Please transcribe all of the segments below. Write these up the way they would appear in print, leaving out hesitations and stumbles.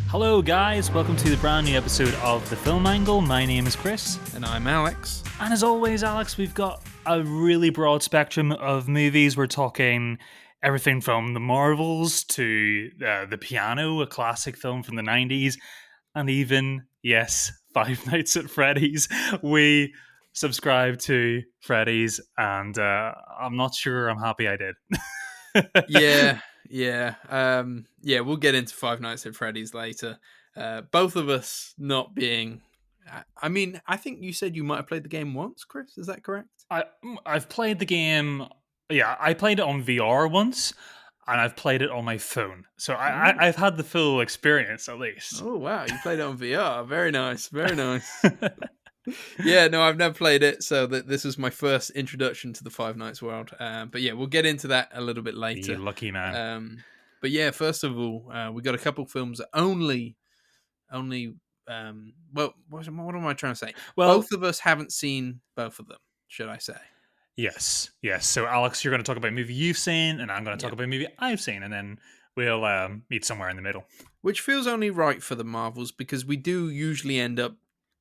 Hello, guys. Welcome to the brand new episode of The Film Angle. My name is Kris. And I'm Alex. And as always, Alex, we've got a really broad spectrum of movies. We're talking everything from the Marvels to The Piano, a classic film from the 90s, and even, yes, Five Nights at Freddy's. We subscribe to Freddy's, and I'm not sure I'm happy I did. Yeah. We'll get into Five Nights at Freddy's later. Both of us not being. I think you said you might have played the game once, Kris. Is that correct? I've played the game. Yeah, I played it on VR once, and I've played it on my phone. So I've had the full experience at least. Oh wow, you played it on VR. Very nice, very nice. Yeah, no, I've never played it, so this was my first introduction to the Five Nights world. But yeah, we'll get into that a little bit later. You lucky man. But yeah, first of all, we got a couple films that only. What am I trying to say? Well, both of us haven't seen both of them, should I say? Yes. So Alex, you're going to talk about a movie you've seen, and I'm going to talk about a movie I've seen, and then we'll meet somewhere in the middle. Which feels only right for the Marvels, because we do usually end up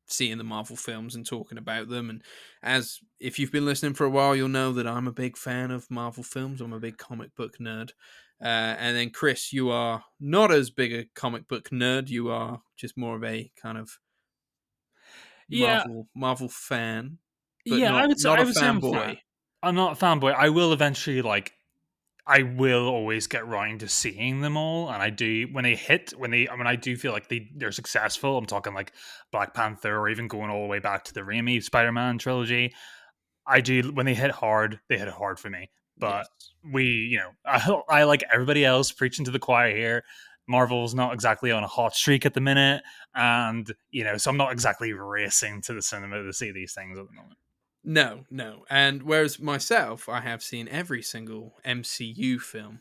seeing the Marvel films and talking about them. And as if you've been listening for a while, you'll know that I'm a big fan of Marvel films. I'm a big comic book nerd. And then Kris, you are not as big a comic book nerd. You are just more of a kind of Marvel fan. But I would say not a fanboy. I'm not a fanboy. I will eventually I will always get round to seeing them all, and I do when I do feel like they're successful. I'm talking like Black Panther, or even going all the way back to the Raimi Spider-Man trilogy. I do when they hit it hard for me. But I like everybody else preaching to the choir here. Marvel's not exactly on a hot streak at the minute, and so I'm not exactly racing to the cinema to see these things at the moment. No. And whereas myself, I have seen every single MCU film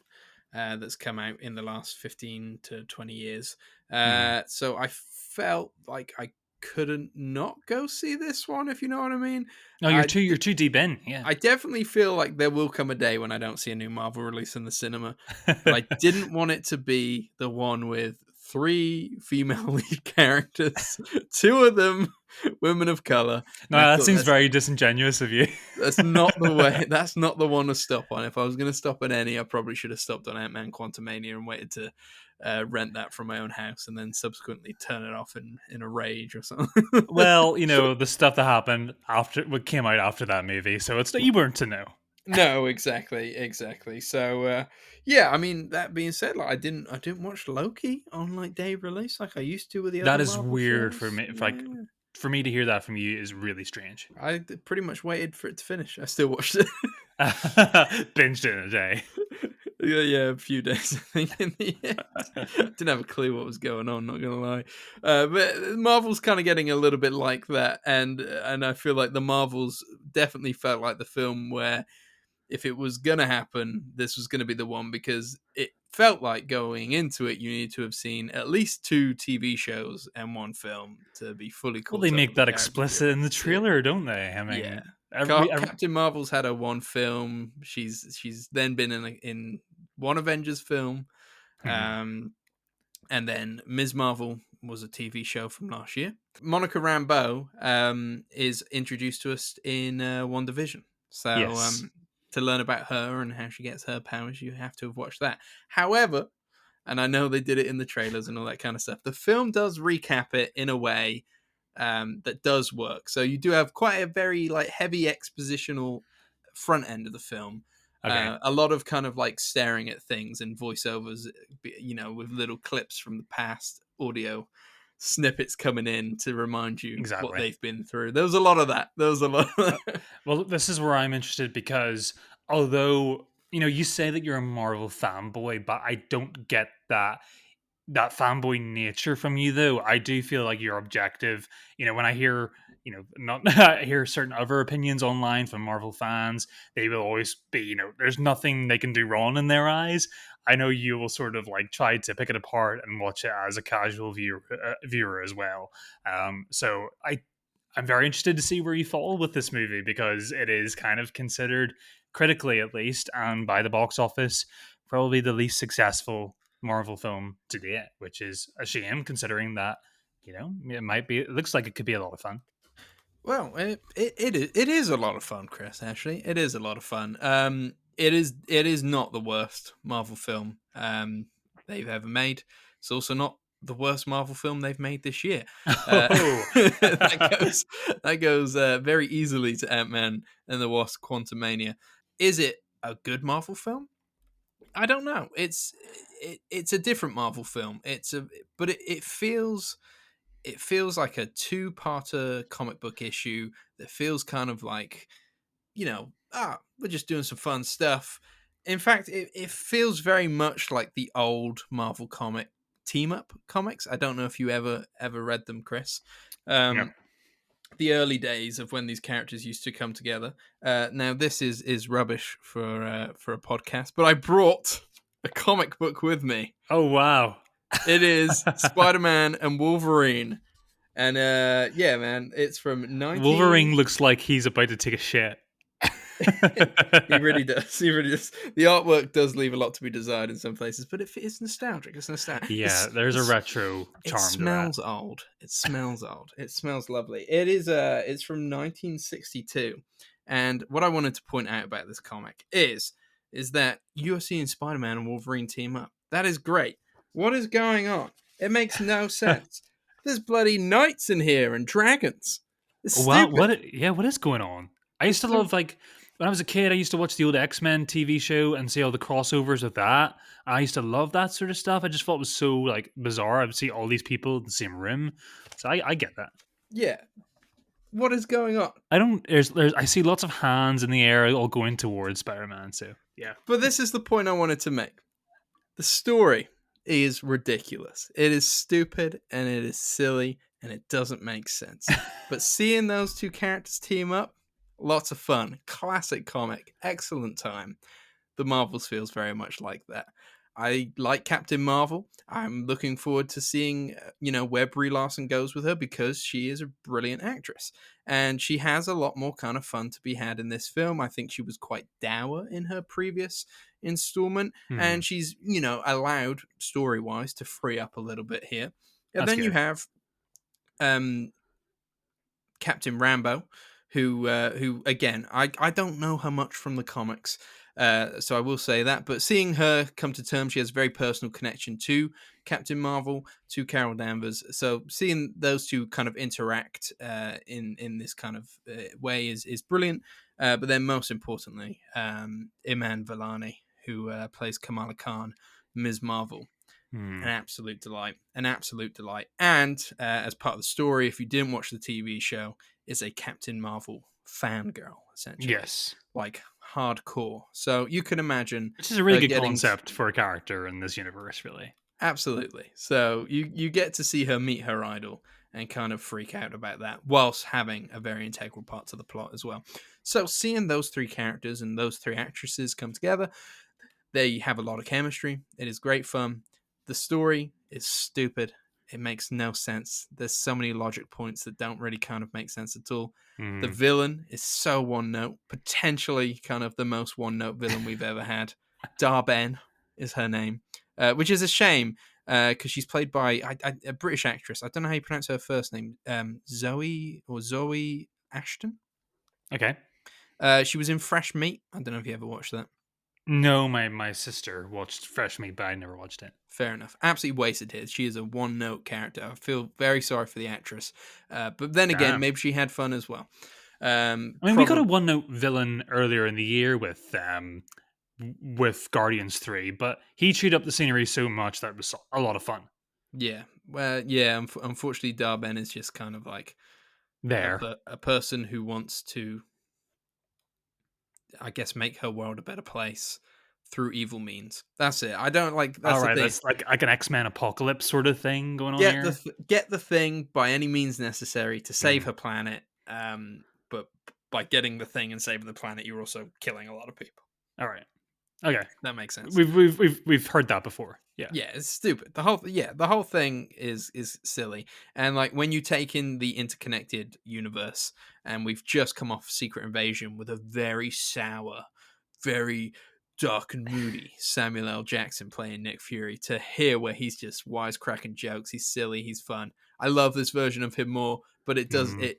that's come out in the last 15 to 20 years. So I felt like I couldn't not go see this one, if you know what I mean. No, you're too deep in. Yeah, I definitely feel like there will come a day when I don't see a new Marvel release in the cinema. But I didn't want it to be the one with 3 female lead characters, 2 of them women of color. No, that seems very disingenuous of you. That's not the way. That's not the one to stop on. If I was going to stop at any, I probably should have stopped on Ant-Man Quantumania and waited to rent that from my own house and then subsequently turn it off in a rage or something. Well, the stuff that happened after what came out after that movie, so it's you weren't to know. No, exactly. So, yeah, I mean, that being said, like I didn't watch Loki on like day of release like I used to with the other. That is Marvel weird shows. For me. For me to hear that from you is really strange. I pretty much waited for it to finish. I still watched it. Binged it in a day. Yeah, a few days, I think, in the end. Didn't have a clue what was going on, not going to lie. But Marvel's kind of getting a little bit like that, and I feel like the Marvels definitely felt like the film where if it was going to happen, this was going to be the one, because it felt like going into it, you need to have seen at least 2 TV shows and 1 film to be fully caught. Well, they make that explicit in the trailer, don't they? I mean, yeah. Captain Marvel's had her 1 film. She's then been in 1 Avengers film. And then Ms. Marvel was a TV show from last year. Monica Rambeau is introduced to us in WandaVision. So yes. To learn about her and how she gets her powers, you have to have watched that. However, and I know they did it in the trailers and all that kind of stuff, the film does recap it in a way that does work. So you do have quite a very heavy expositional front end of the film. Okay. A lot of kind of staring at things and voiceovers, with little clips from the past, audio snippets coming in to remind you what they've been through. There was a lot of that. Well, this is where I'm interested, because although, you say that you're a Marvel fanboy, but I don't get that fanboy nature from you, though. I do feel like you're objective. When I hear, I hear certain other opinions online from Marvel fans, they will always be, there's nothing they can do wrong in their eyes. I know you will sort of try to pick it apart and watch it as a casual viewer as well. So I'm very interested to see where you fall with this movie, because it is kind of considered, critically at least, and by the box office, probably the least successful Marvel film to date, which is a shame considering that it might be. It looks like it could be a lot of fun. Well, it is a lot of fun, Chris. Actually, it is a lot of fun. It is not the worst Marvel film they've ever made. It's also not the worst Marvel film they've made this year. Oh, That goes very easily to Ant-Man and the Wasp: Quantumania. Is it a good Marvel film? I don't know. It's a different Marvel film. But it feels like a two-parter comic book issue that feels kind of like, we're just doing some fun stuff. In fact, it feels very much like the old Marvel comic team up comics. I don't know if you ever read them, Chris. yeah. The early days of when these characters used to come together. Now this is rubbish for a podcast, but I brought a comic book with me. Oh wow. It is Spider-Man and Wolverine. And yeah, man, it's from 19. Wolverine looks like he's about to take a shit. He really does. He really does. The artwork does leave a lot to be desired in some places, but it's nostalgic. It's nostalgic. Yeah, there's a retro charm It smells old. It smells old. It smells lovely. It is. It's from 1962, and what I wanted to point out about this comic is that you're seeing Spider-Man and Wolverine team up. That is great. What is going on? It makes no to that. sense. There's bloody knights in here and dragons. It's Wow, stupid. what is going on? I used to love, like, when I was a kid, I used to watch the old X-Men TV show and see all the crossovers with that. I used to love that sort of stuff. I just thought it was so, like, bizarre. I would see all these people in the same room. So I get that. Yeah. What is going on? I don't I see lots of hands in the air all going towards Spider-Man, so yeah. But this is the point I wanted to make. The story is ridiculous. It is stupid and it is silly and it doesn't make sense. But seeing those two characters team up, lots of fun. Classic comic. Excellent time. The Marvels feels very much like that. I like Captain Marvel. I'm looking forward to seeing, where Brie Larson goes with her because she is a brilliant actress. And she has a lot more kind of fun to be had in this film. I think she was quite dour in her previous installment. And she's, allowed, story-wise, to free up a little bit here. And That's then you good. have Captain Rambo, who again, I don't know her much from the comics. So I will say that, but seeing her come to terms, she has a very personal connection to Captain Marvel, to Carol Danvers. So seeing those two kind of interact in this kind of way is brilliant. But then most importantly, Iman Vellani, who plays Kamala Khan, Ms. Marvel. An absolute delight. An absolute delight. And as part of the story, if you didn't watch the TV show, is a Captain Marvel fangirl, essentially. Yes. Like hardcore. So you can imagine, which is a really good concept for a character in this universe, really. Absolutely. So you get to see her meet her idol and kind of freak out about that whilst having a very integral part to the plot as well. So seeing those three characters and those three actresses come together, they have a lot of chemistry. It is great fun. The story is stupid. It makes no sense. There's so many logic points that don't really kind of make sense at all. The villain is so one note, potentially kind of the most one note villain we've ever had. Dar-Ben is her name, which is a shame because she's played by a British actress. I don't know how you pronounce her first name. Zoe Ashton. Okay. She was in Fresh Meat. I don't know if you ever watched that. No, my sister watched Fresh Meat, but I never watched it. Fair enough. Absolutely wasted here. She is a one-note character. I feel very sorry for the actress. But then again, maybe she had fun as well. We got a one-note villain earlier in the year with Guardians 3, but he chewed up the scenery so much that it was a lot of fun. Yeah. Well, yeah, unfortunately, Dar-Ben is just kind of like a person who wants to, I guess, make her world a better place through evil means. That's it. I don't like. That's the thing. That's like an X-Men apocalypse sort of thing going on here. Get the thing by any means necessary to save her planet. But by getting the thing and saving the planet, you're also killing a lot of people. All right. Okay, that makes sense. We've heard that before. Yeah. Yeah, it's stupid. The whole thing is silly. And like when you take in the interconnected universe, and we've just come off Secret Invasion with a very sour, very dark and moody Samuel L. Jackson playing Nick Fury to here where he's just wisecracking jokes. He's silly. He's fun. I love this version of him more, but Mm.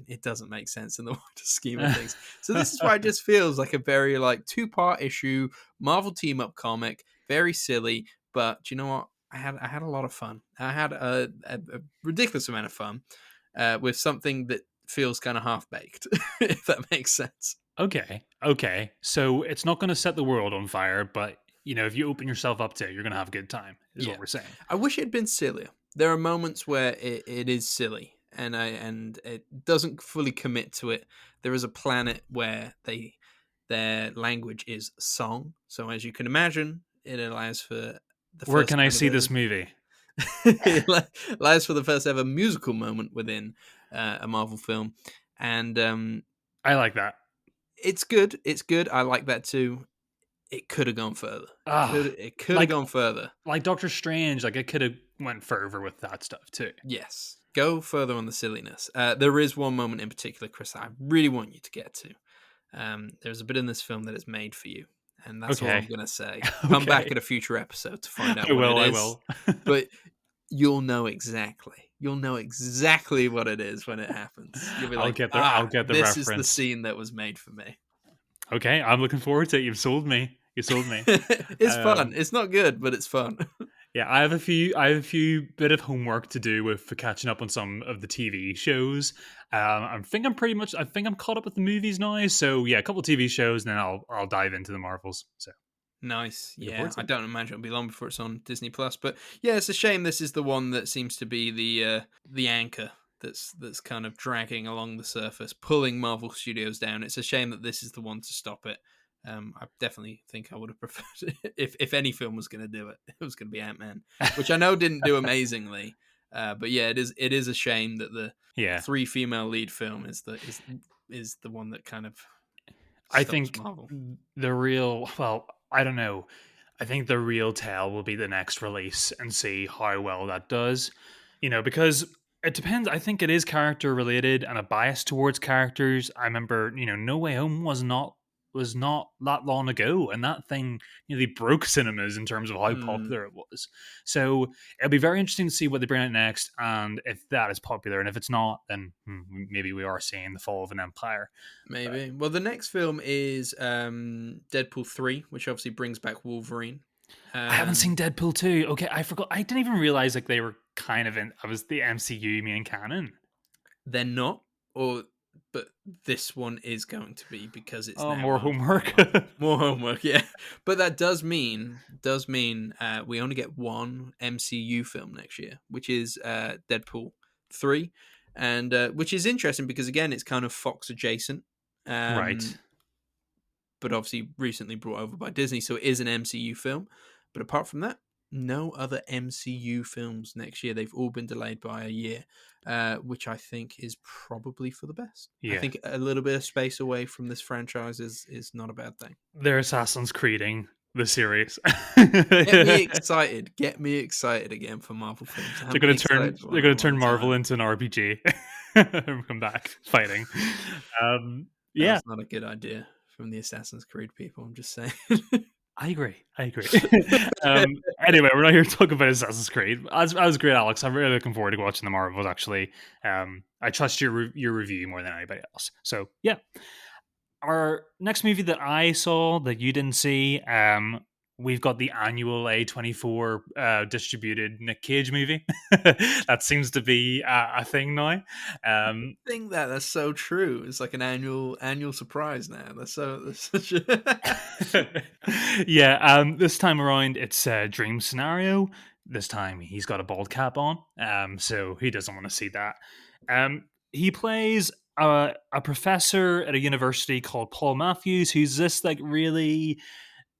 it doesn't make sense in the wider scheme of things. So this is why it just feels like a very like two-part issue Marvel team up comic, very silly. But do you know what? I had a lot of fun. I had a ridiculous amount of fun with something that feels kind of half baked, if that makes sense. Okay. Okay. So it's not going to set the world on fire, but if you open yourself up to it, you're going to have a good time, is what Yeah, we're saying. I wish it had been sillier. There are moments where it is silly, and it doesn't fully commit to it. There is a planet where their language is song, so as you can imagine, it allows for the Where first can I kind of see this movie? allows for the first ever musical moment within a Marvel film, and I like that. it's good. It's good. I like that too. It could have gone further. Ah, It could have like gone further. like Doctor Strange, like it could have went further with that stuff too. Yes. Go further on the silliness. There is one moment in particular, Chris, that I really want you to get to. There's a bit in this film that is made for you, and that's all I'm Okay. going to say. Come back Okay. in a future episode to find I out what it will. I is, will. but you'll know exactly. You'll know exactly what it is when it happens. You'll be like, I'll ah, get the this is the reference. scene that was made for me. Okay, I'm looking forward to it. You've sold me. You sold me. It's fun. Um, It's not good, but it's fun. yeah, I have a few bit of homework to do with catching up on some of the TV shows. I think I'm caught up with the movies now. So yeah, a couple of TV shows, and then I'll dive into the Marvels. So Nice. looking Yeah, forward to I it. don't imagine it'll be long before it's on Disney Plus, but yeah, it's a shame this is the one that seems to be the anchor that's kind of dragging along the surface, pulling Marvel Studios down. It's a shame that this is the one to stop it. I definitely think I would have preferred it if any film was going to do it, it was going to be Ant-Man, which I know didn't do amazingly. But yeah, it is a shame that the Yeah, three female lead film is the one that kind of I stops think Marvel. the real, well, I don't know. I think the real tell will be the next release and see how well that does. Because it depends. I think it is character related and a bias towards characters. I remember, No Way Home was not that long ago, and that thing nearly broke cinemas in terms of how Hmm. popular it was. So it'll be very interesting to see what they bring out next, and if that is popular, and if it's not, then maybe we are seeing the fall of an empire. But Maybe. Well, the next film is Deadpool 3, which obviously brings back Wolverine. I haven't Um, seen Deadpool 2. Okay, I forgot. I didn't even realize like they were kind of in. I was the MCU main canon. they're not, or but this one is going to be because it's Oh, now more owned by homework. Marvel. More homework, yeah. But that does mean we only get one MCU film next year, which is Deadpool 3, and which is interesting because again, it's kind of Fox adjacent. Right. Um, but obviously recently brought over by Disney, so it is an MCU film. But apart from that, no other MCU films next year. They've all been delayed by a year, which I think is probably for the best. I Yeah. think a little bit of space away from this franchise is not a bad thing. They're Assassin's Creeding the series. Get me they're excited. Get me excited again for Marvel films. I haven't been gonna turn. excited for one They're in a gonna turn long Marvel time. into an RPG. Come back fighting. That Yeah, was not a good idea from the Assassin's Creed people. I'm just saying. I agree. I agree. Anyway, we're not here to talk about Assassin's Creed. As great, Alex. I'm really looking forward to watching the Marvels. Actually, I trust your review more than anybody else. So yeah, our next movie that I saw that you didn't see, we've got the annual A24 distributed Nic Cage movie. That seems to be a thing now. Um, Think that's so true. It's like an annual surprise now. That's such a yeah, this time around it's a dream scenario. This time he's got a bald cap on, so he doesn't want to see that. He plays a professor at a university called Paul Matthews, who's this like really,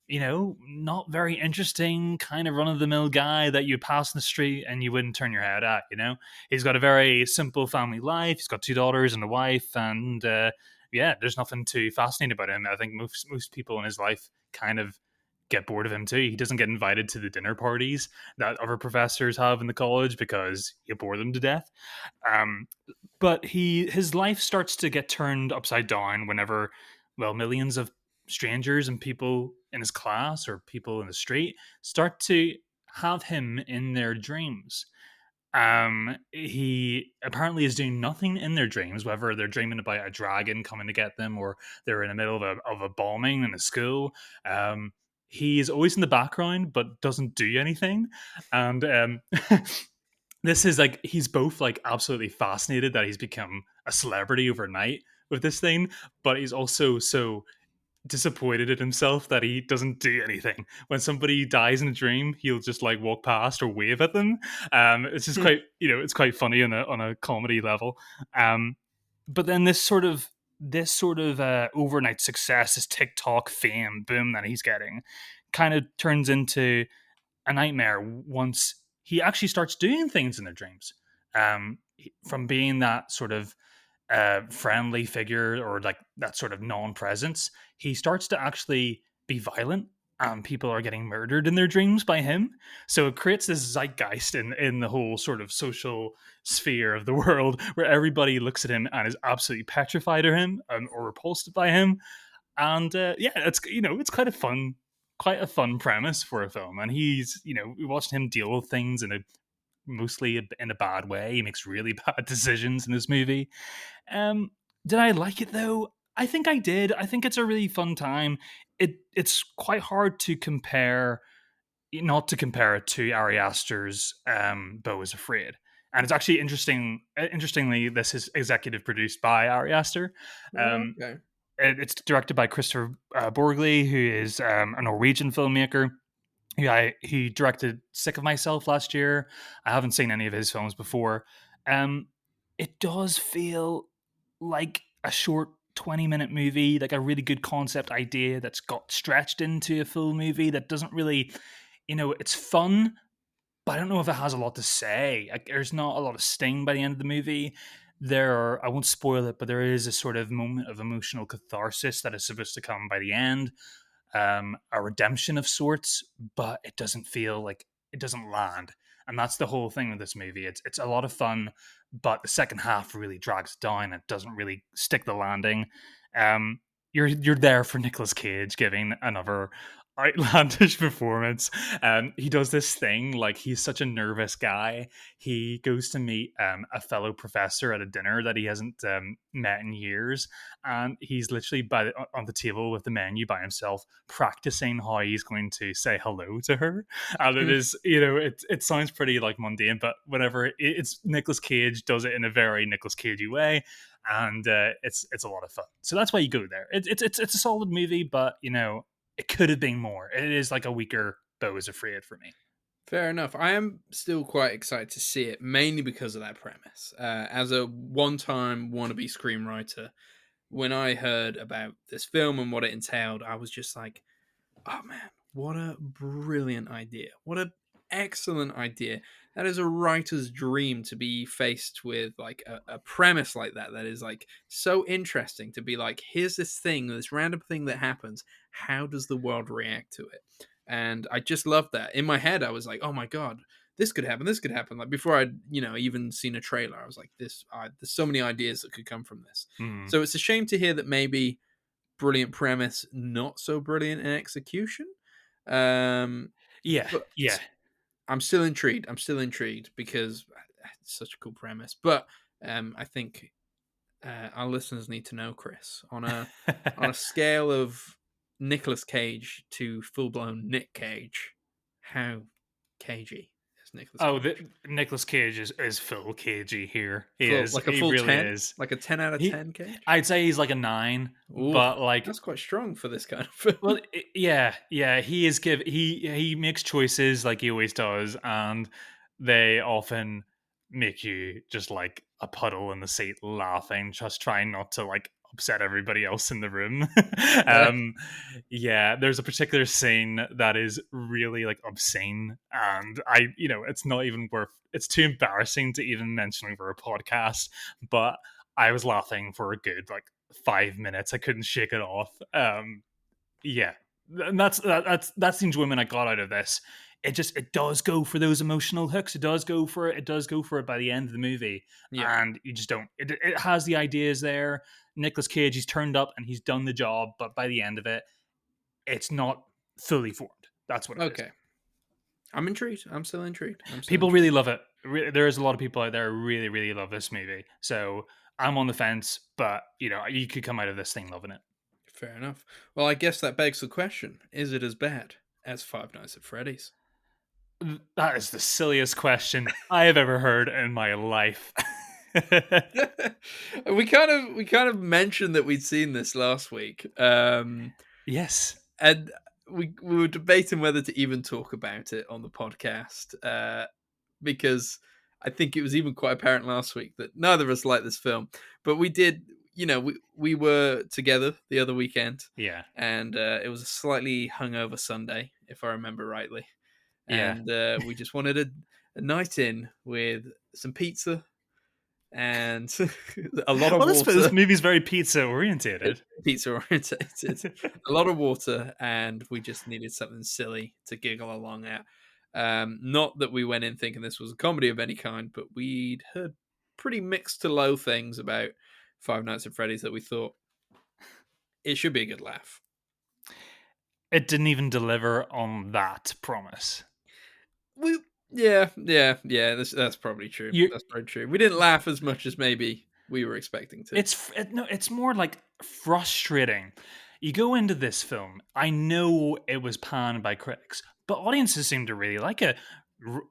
not very interesting kind of run of the mill guy that you pass in the street and you wouldn't turn your head at. He's got a very simple family life. He's got two daughters and a wife, and yeah, there's nothing too fascinating about him. I think most people in his life kind of get bored of him too. He doesn't get invited to the dinner parties that other professors have in the college because you bore them to death. Um, but his life starts to get turned upside down whenever, well, millions of strangers and people in his class or people in the street start to have him in their dreams. He apparently is doing nothing in their dreams, whether they're dreaming about a dragon coming to get them or they're in the middle of a bombing in a school. Um, he's always in the background but doesn't do anything. And this is like he's both like absolutely fascinated that he's become a celebrity overnight with this thing, but he's also so disappointed at himself that he doesn't do anything. When somebody dies in a dream, he'll just like walk past or wave at them. It's just quite, it's quite funny on a comedy level. Um, but then this sort of overnight success, this TikTok fame boom that he's getting, kind of turns into a nightmare once he actually starts doing things in their dreams. From being that sort of friendly figure or like that sort of non-presence, he starts to actually be violent. People are getting murdered in their dreams by him. So it creates this zeitgeist in the whole sort of social sphere of the world where everybody looks at him and is absolutely petrified of him or repulsed by him. And yeah, it's quite a fun premise for a film. And he's we watched him deal with things mostly in a bad way. He makes really bad decisions in this movie. Did I like it though? I think I did. I think it's a really fun time. It's quite hard to compare, not to compare it to Ari Aster's Beau is Afraid. And it's actually interesting. Interestingly, this is executive produced by Ari Aster. Oh, Um, okay. it's directed by Christopher Borgli, who is a Norwegian filmmaker. He directed Sick of Myself last year. I haven't seen any of his films before. Um, it does feel like a short 20-minute movie, like a really good concept idea that's got stretched into a full movie that doesn't really, it's fun, but I don't know if it has a lot to say. Like, there's not a lot of sting by the end of the movie. I won't spoil it, but there is a sort of moment of emotional catharsis that is supposed to come by the end, a redemption of sorts, but it doesn't feel like it doesn't land. And that's the whole thing with this movie. It's a lot of fun, but the second half really drags down. It doesn't really stick the landing. You're there for Nicolas Cage giving another outlandish performance. He does this thing like he's such a nervous guy. He goes to meet a fellow professor at a dinner that he hasn't met in years, and he's literally on the table with the menu by himself, practicing how he's going to say hello to her. And it is, it sounds pretty like mundane, but whenever it's Nicolas Cage does it in a very Nicolas Cagey way, and it's a lot of fun. So that's why you go there. It's a solid movie, but it could have been more. It is like a weaker Beau is Afraid for me. Fair enough. I am still quite excited to see it, mainly because of that premise. As a one-time wannabe screenwriter, when I heard about this film and what it entailed, I was just like, oh man, what a brilliant idea. What an excellent idea. That is a writer's dream, to be faced with like a premise like that is like so interesting, to be like, here's this thing, this random thing that happens. How does the world react to it? And I just love that. In my head, I was like, oh my God, this could happen. This could happen. Like before I'd, even seen a trailer, I was like, there's so many ideas that could come from this. Mm. So it's a shame to hear that maybe brilliant premise, not so brilliant in execution. Yeah, But yeah. I'm still intrigued. I'm still intrigued because it's such a cool premise. But I think our listeners need to know, Kris, on a scale of Nicolas Cage to full blown Nic Cage, how cagey is Nicolas Oh, Cage? Nicolas Cage is full cagey here. He Full, is. like a He full really 10, is. like a 10 out of He, 10 Cage. I'd say he's like a 9, Ooh, but like, that's quite strong for this kind of well, film. yeah, yeah. He makes choices like he always does, and they often make you just like a puddle in the seat, laughing, just trying not to like upset everybody else in the room. Yeah. um, yeah, there's a particular scene that is really like obscene, and it's not even worth. It's too embarrassing to even mention over a podcast, but I was laughing for a good like 5 minutes. I couldn't shake it off. Yeah, and that's the enjoyment I got out of this. It does go for those emotional hooks. It does go for it. It does go for it by the end of the movie, Yeah. and you just don't. It has the ideas there. Nicolas Cage, he's turned up and he's done the job, but by the end of it, it's not fully formed. That's what it is. Okay. I'm intrigued. I'm still intrigued. People really love it. There's a lot of people out there who really, really love this movie. So I'm on the fence, but you could come out of this thing loving it. Fair enough. Well, I guess that begs the question: is it as bad as Five Nights at Freddy's? That is the silliest question I have ever heard in my life. we kind of mentioned that we'd seen this last week, Yes. and we were debating whether to even talk about it on the podcast, because I think it was even quite apparent last week that neither of us liked this film, but we did. We were together the other weekend, Yeah. and it was a slightly hungover Sunday, if I remember rightly, Yeah. and we just wanted a night in with some pizza and a lot of Well, this water. movie's very pizza orientated. Pizza orientated, a lot of water, and we just needed something silly to giggle along at. Not that we went in thinking this was a comedy of any kind, but we'd heard pretty mixed to low things about Five Nights at Freddy's that we thought it should be a good laugh. It didn't even deliver on that promise. Yeah. That's probably true. That's probably true. We didn't laugh as much as maybe we were expecting to. It's more like frustrating. You go into this film, I know it was panned by critics, but audiences seem to really like it.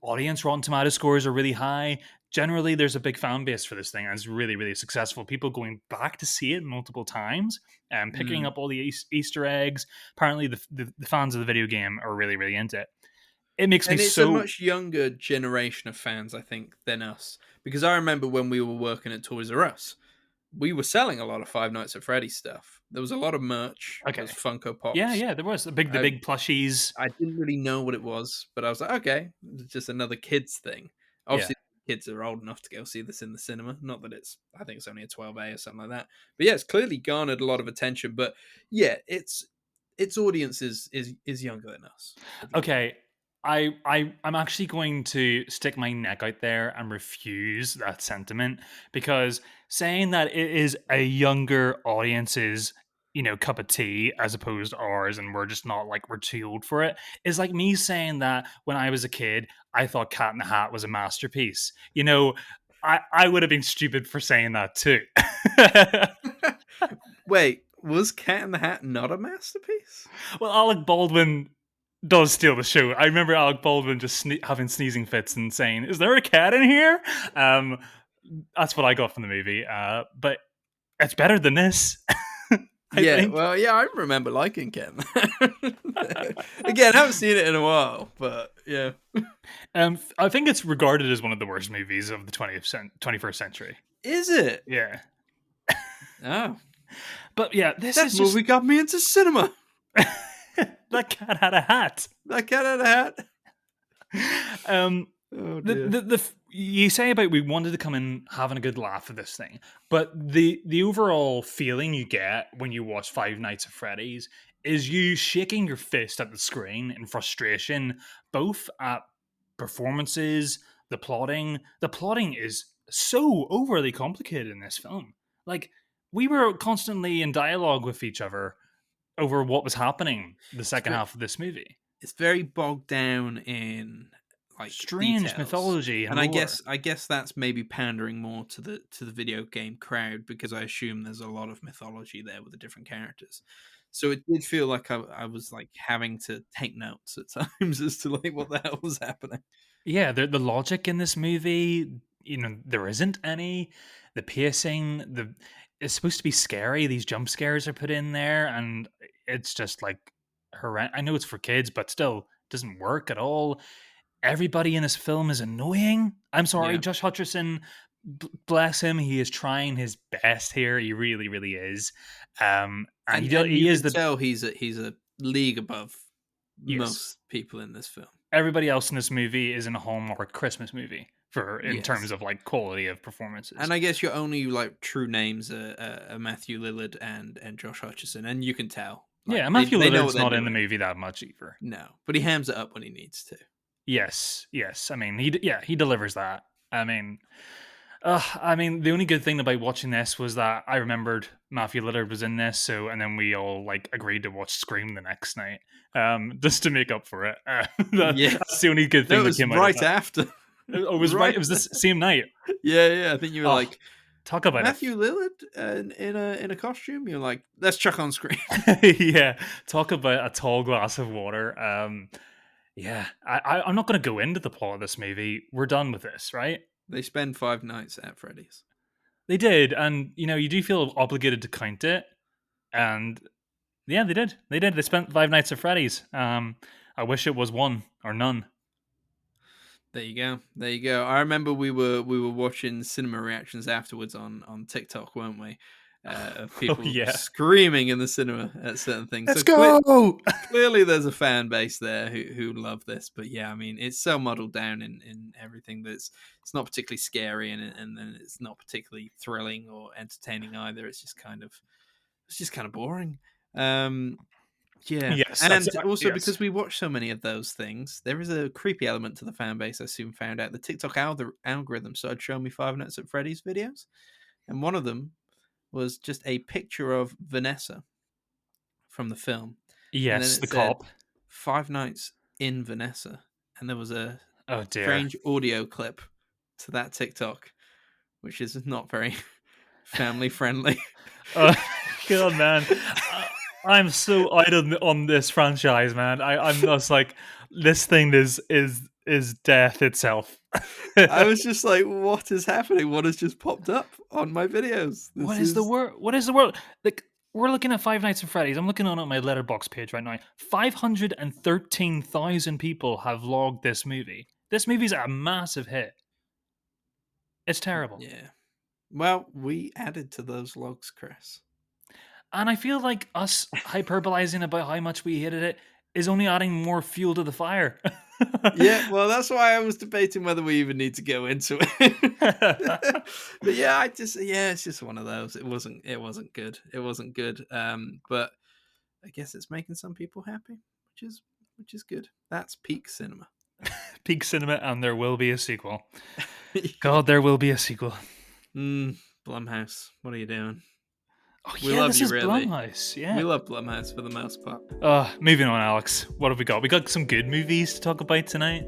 Audience Rotten Tomato scores are really high. Generally, there's a big fan base for this thing, and it's really, really successful. People going back to see it multiple times and picking up all the Easter eggs. Apparently, the fans of the video game are really, really into it. It makes me It's so... a much younger generation of fans, I think, than us. Because I remember when we were working at Toys R Us, we were selling a lot of Five Nights at Freddy's stuff. There was a lot of merch. Okay. There was Funko Pops. Yeah, there was the big plushies. I didn't really know what it was, but I was like, okay, it's just another kids thing. Obviously, kids are old enough to go see this in the cinema. Not that I think it's only a 12A or something like that. But yeah, it's clearly garnered a lot of attention. But yeah, its audience is younger than us. Okay, I'm actually going to stick my neck out there and refuse that sentiment, because saying that it is a younger audience's cup of tea as opposed to ours, and we're just not like, we're too old for it, is like me saying that when I was a kid I thought Cat in the Hat was a masterpiece. I would have been stupid for saying that too. Wait, was Cat in the Hat not a masterpiece? Well, Alec Baldwin does steal the show. I remember Alec Baldwin just having sneezing fits and saying, "Is there a cat in here?" That's what I got from the movie. But it's better than this. I think. Well, yeah, I remember liking Cat in the Hat. Again, I haven't seen it in a while, but yeah. I think it's regarded as one of the worst movies of the 21st century. Is it? Yeah. Oh. But yeah, that movie got me into cinema. That cat had a hat. That cat had a hat. Oh dear. You say about we wanted to come in having a good laugh at this thing, but the overall feeling you get when you watch Five Nights at Freddy's is you shaking your fist at the screen in frustration, both at performances, the plotting. The plotting is so overly complicated in this film. Like, we were constantly in dialogue with each other over what was happening the second half of this movie. It's very bogged down in like strange details. mythology and I lore. guess that's maybe pandering more to the video game crowd, because I assume there's a lot of mythology there with the different characters. So it did feel like I was like having to take notes at times as to like what the hell was happening. Yeah, the logic in this movie, there isn't any. The pacing, it's supposed to be scary. These jump scares are put in there, and it's just like horrendous. I know it's for kids, but still, it doesn't work at all. Everybody in this film is annoying. I'm sorry, Josh Hutcherson, bless him, he is trying his best here. He really, really is. And he is tell he's a league above most people in this film. Everybody else in this movie is in a Hallmark Christmas movie in terms of like quality of performances. And I guess your only like true names are Matthew Lillard and Josh Hutcherson, and you can tell. Like, Matthew Lillard's not in the movie that much either. No, but he hams it up when he needs to. Yes. I mean, he delivers that. I mean, I mean, the only good thing about watching this was that I remembered Matthew Lillard was in this, and then we all like agreed to watch Scream the next night, just to make up for it. Yeah. That's the only good No, thing it that was came out of right that. after. Oh, it was right. Right. It was the same night. Yeah. I think you were Oh, like, talk about it. Matthew Lillard in a costume. You're like, let's chuck on screen. Yeah, talk about a tall glass of water. Yeah, I'm not going to go into the plot of this movie. We're done with this, right? They spend 5 nights at Freddy's. They did, and you do feel obligated to count it. And yeah, they did. They did. They spent 5 nights at Freddy's. I wish it was one or none. There you go. There you go. I remember we were watching cinema reactions afterwards on TikTok, weren't we? Of Oh people yeah, screaming in the cinema at certain things. let's So go. clearly, there's a fan base there who love this. But yeah, I mean, it's so muddled down in everything that it's not particularly scary, and then it's not particularly thrilling or entertaining either. It's just kind of boring. Yeah, Yes, and also yes. because we watch so many of those things, there is a creepy element to the fan base. I soon found out the TikTok algorithm started showing me 5 Nights at Freddy's videos, and one of them was just a picture of Vanessa from the film, and then Yes, it the said cop. 5 Nights in Vanessa, and there was a Oh dear. strange audio clip to that TikTok, which is not very family friendly. Uh, God, man. I'm so out on this franchise, man. I'm just like, this thing is death itself. I was just like, what is happening? What has just popped up on my videos? What is the word? What is the word? Like, we're looking at 5 Nights at Freddy's. I'm looking on my Letterboxd page right now. 513,000 people have logged this movie. This movie's a massive hit. It's terrible. Yeah. Well, we added to those logs, Chris. And I feel like us hyperbolizing about how much we hated it is only adding more fuel to the fire. Yeah, well, that's why I was debating whether we even need to go into it. But yeah, it's just one of those. It wasn't good. It wasn't good. But I guess it's making some people happy, which is good. That's peak cinema. Peak cinema, and there will be a sequel. God, there will be a sequel. Blumhouse, what are you doing? Oh We yeah, love this you, is really. Blumhouse. Yeah. We love Blumhouse for the most part. Moving on, Alex. What have we got? We got some good movies to talk about tonight.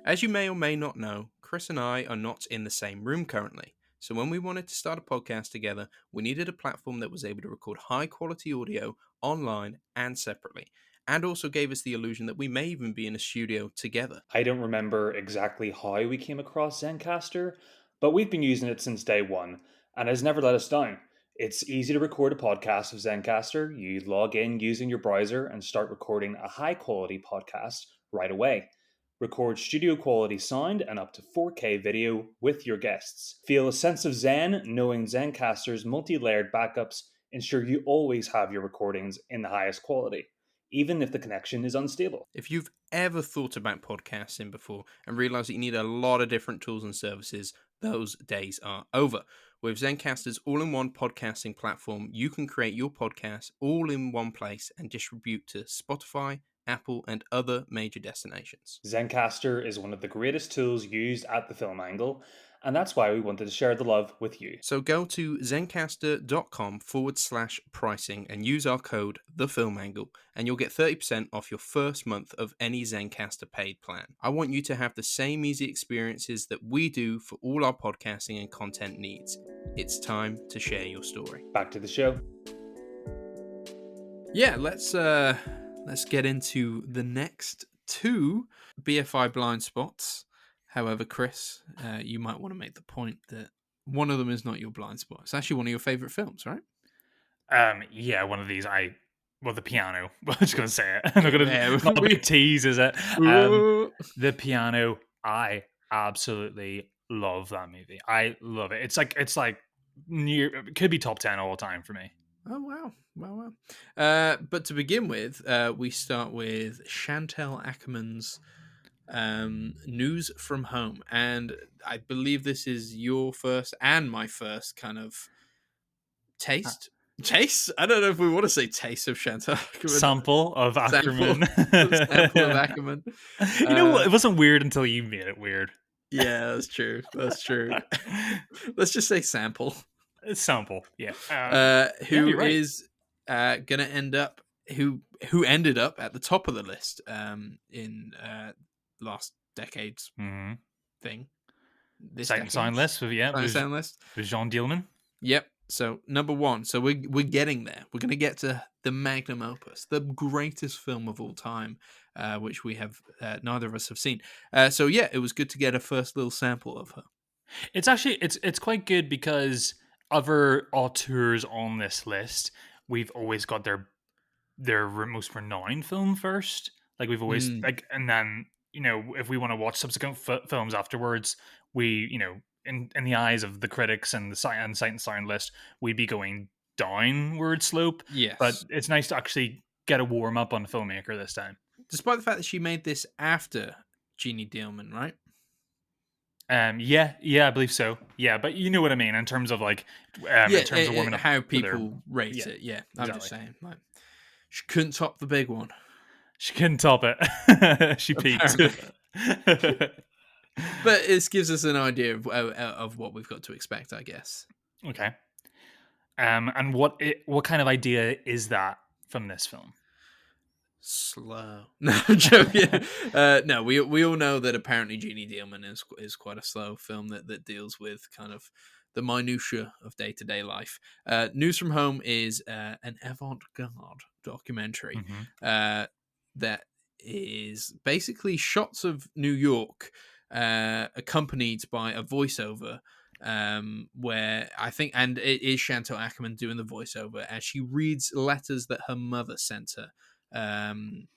As you may or may not know, Chris and I are not in the same room currently. So when we wanted to start a podcast together, we needed a platform that was able to record high quality audio online and separately, and also gave us the illusion that we may even be in a studio together. I don't remember exactly how we came across Zencaster, but we've been using it since day one, and has never let us down. It's easy to record a podcast of Zencaster. You log in using your browser and start recording a high quality podcast right away. Record studio quality sound and up to 4K video with your guests. Feel a sense of zen knowing Zencaster's multi-layered backups ensure you always have your recordings in the highest quality, even if the connection is unstable. If you've ever thought about podcasting before and realized that you need a lot of different tools and services, those days are over. With Zencaster's all-in-one podcasting platform, you can create your podcast all in one place and distribute to Spotify, Apple, and other major destinations. Zencaster is one of the greatest tools used at the Film Angle, and that's why we wanted to share the love with you. So go to zencastr.com/pricing and use our code TheFilmAngle, and you'll get 30% off your first month of any Zencaster paid plan. I want you to have the same easy experiences that we do for all our podcasting and content needs. It's time to share your story. Back to the show. Yeah, let's get into the next two BFI blind spots. However, Chris, you might want to make the point that one of them is not your blind spot. It's actually one of your favorite films, right? Yeah, one of these. The piano. I'm just gonna say it. I'm not gonna. Not a big tease, is it? The piano. I absolutely love that movie. I love it. It's like near. It could be top 10 all time for me. Oh wow. But to begin with, we start with Chantal Akerman's News from Home, and I believe this is your first and my first kind of taste. I don't know if we want to say taste of Chantal Akerman. Sample of Akerman. Sample of Akerman. You know what? It wasn't weird until you made it weird. Yeah, that's true. That's true. Let's just say sample. It's sample, yeah. Yeah, Who you're right. is gonna end up who ended up at the top of the list in last decade's Hmm. thing. This Sight and sound decade's list with yeah, Sight and Sound list. with Jean Dielman. Yep. So number one. So we're getting there. We're gonna get to the magnum opus, the greatest film of all time, which we have neither of us have seen. So yeah, it was good to get a first little sample of her. It's actually it's quite good because other auteurs on this list, we've always got their most renowned film first. Like we've always Mm, like, and then if we want to watch subsequent films afterwards, we in the eyes of the critics and the sight and sound list, we'd be going downward slope. But yes. it's nice to actually get a warm up on the filmmaker this time. Despite the fact that she made this after Jeannie Dealman, right? Yeah, I believe so. Yeah, but you know what I mean in terms of like, Yeah, in terms of warming up how for their, people rate yeah, it. Yeah, I'm just exactly. saying, like, she couldn't top the big one, She couldn't top it. She peaked. apparently. But it gives us an idea of what we've got to expect, I guess. Okay. And what kind of idea is that from this film? Slow. No, I'm joking. No, we all know that apparently Jeannie Dealman is quite a slow film that deals with kind of the minutia of day to day life. News from Home is an avant garde documentary Hmm. that is basically shots of New York accompanied by a voiceover. Where I think, and it is Chantal Akerman doing the voiceover as she reads letters that her mother sent her um,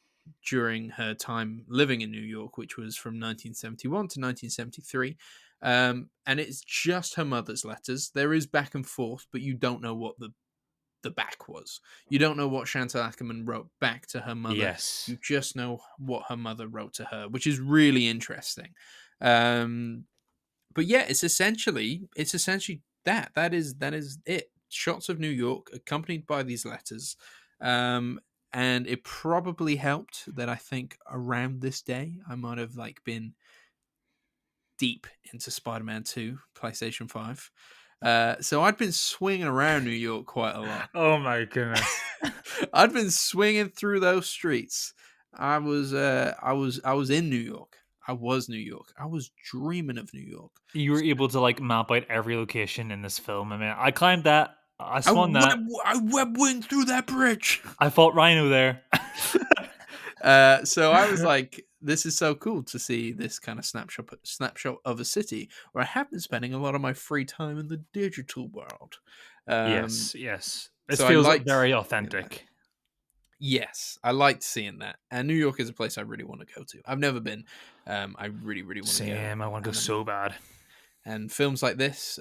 during her time living in New York, which was from 1971 to 1973. And it's just her mother's letters. There is back and forth, but you don't know what the back was. You don't know what Chantal Ackerman wrote back to her mother. Yes. You just know what her mother wrote to her, which is really interesting. Um, but yeah, it's essentially that is it. Shots of New York accompanied by these letters. And it probably helped that I think around this day I might have like been deep into Spider-Man 2 PlayStation 5. So I'd been swinging around New York quite a lot. Oh my goodness. I'd been swinging through those streets. I was in New York. I was New York. I was dreaming of New York. You were able to like map out every location in this film. I mean, I climbed that. I I swung that. web, I web went through that bridge. I fought Rhino there. So I was like, this is so cool to see this kind of snapshot of a city where I have been spending a lot of my free time in the digital world. Um, Yes, yes. This so I feels liked very seeing that. authentic. Yes, I liked seeing that. And New York is a place I really want to go to. I've never been. I really, really want to go. Same. I want to go And so bad. and films like this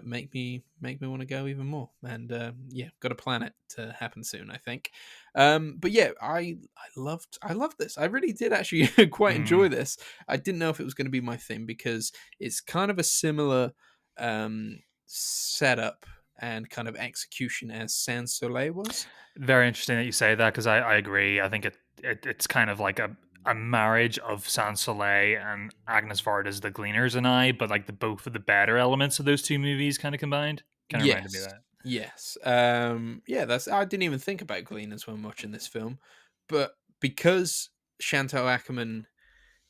make me want to go even more. And yeah, got to plan it to happen soon, I think. But yeah, I loved this. I really did actually quite Mm, enjoy this. I didn't know if it was going to be my thing because it's kind of a similar setup and kind of execution as Sans Soleil was. very interesting that you say that because I agree. I think it's kind of like a marriage of Sans Soleil and Agnes Varda's The Gleaners and I, but like the both of the better elements of those two movies kind of combined. Kind of reminded me of Yes. that. Yes. Yeah, that's I didn't even think about Gleaners when watching this film. But because Chantal Akerman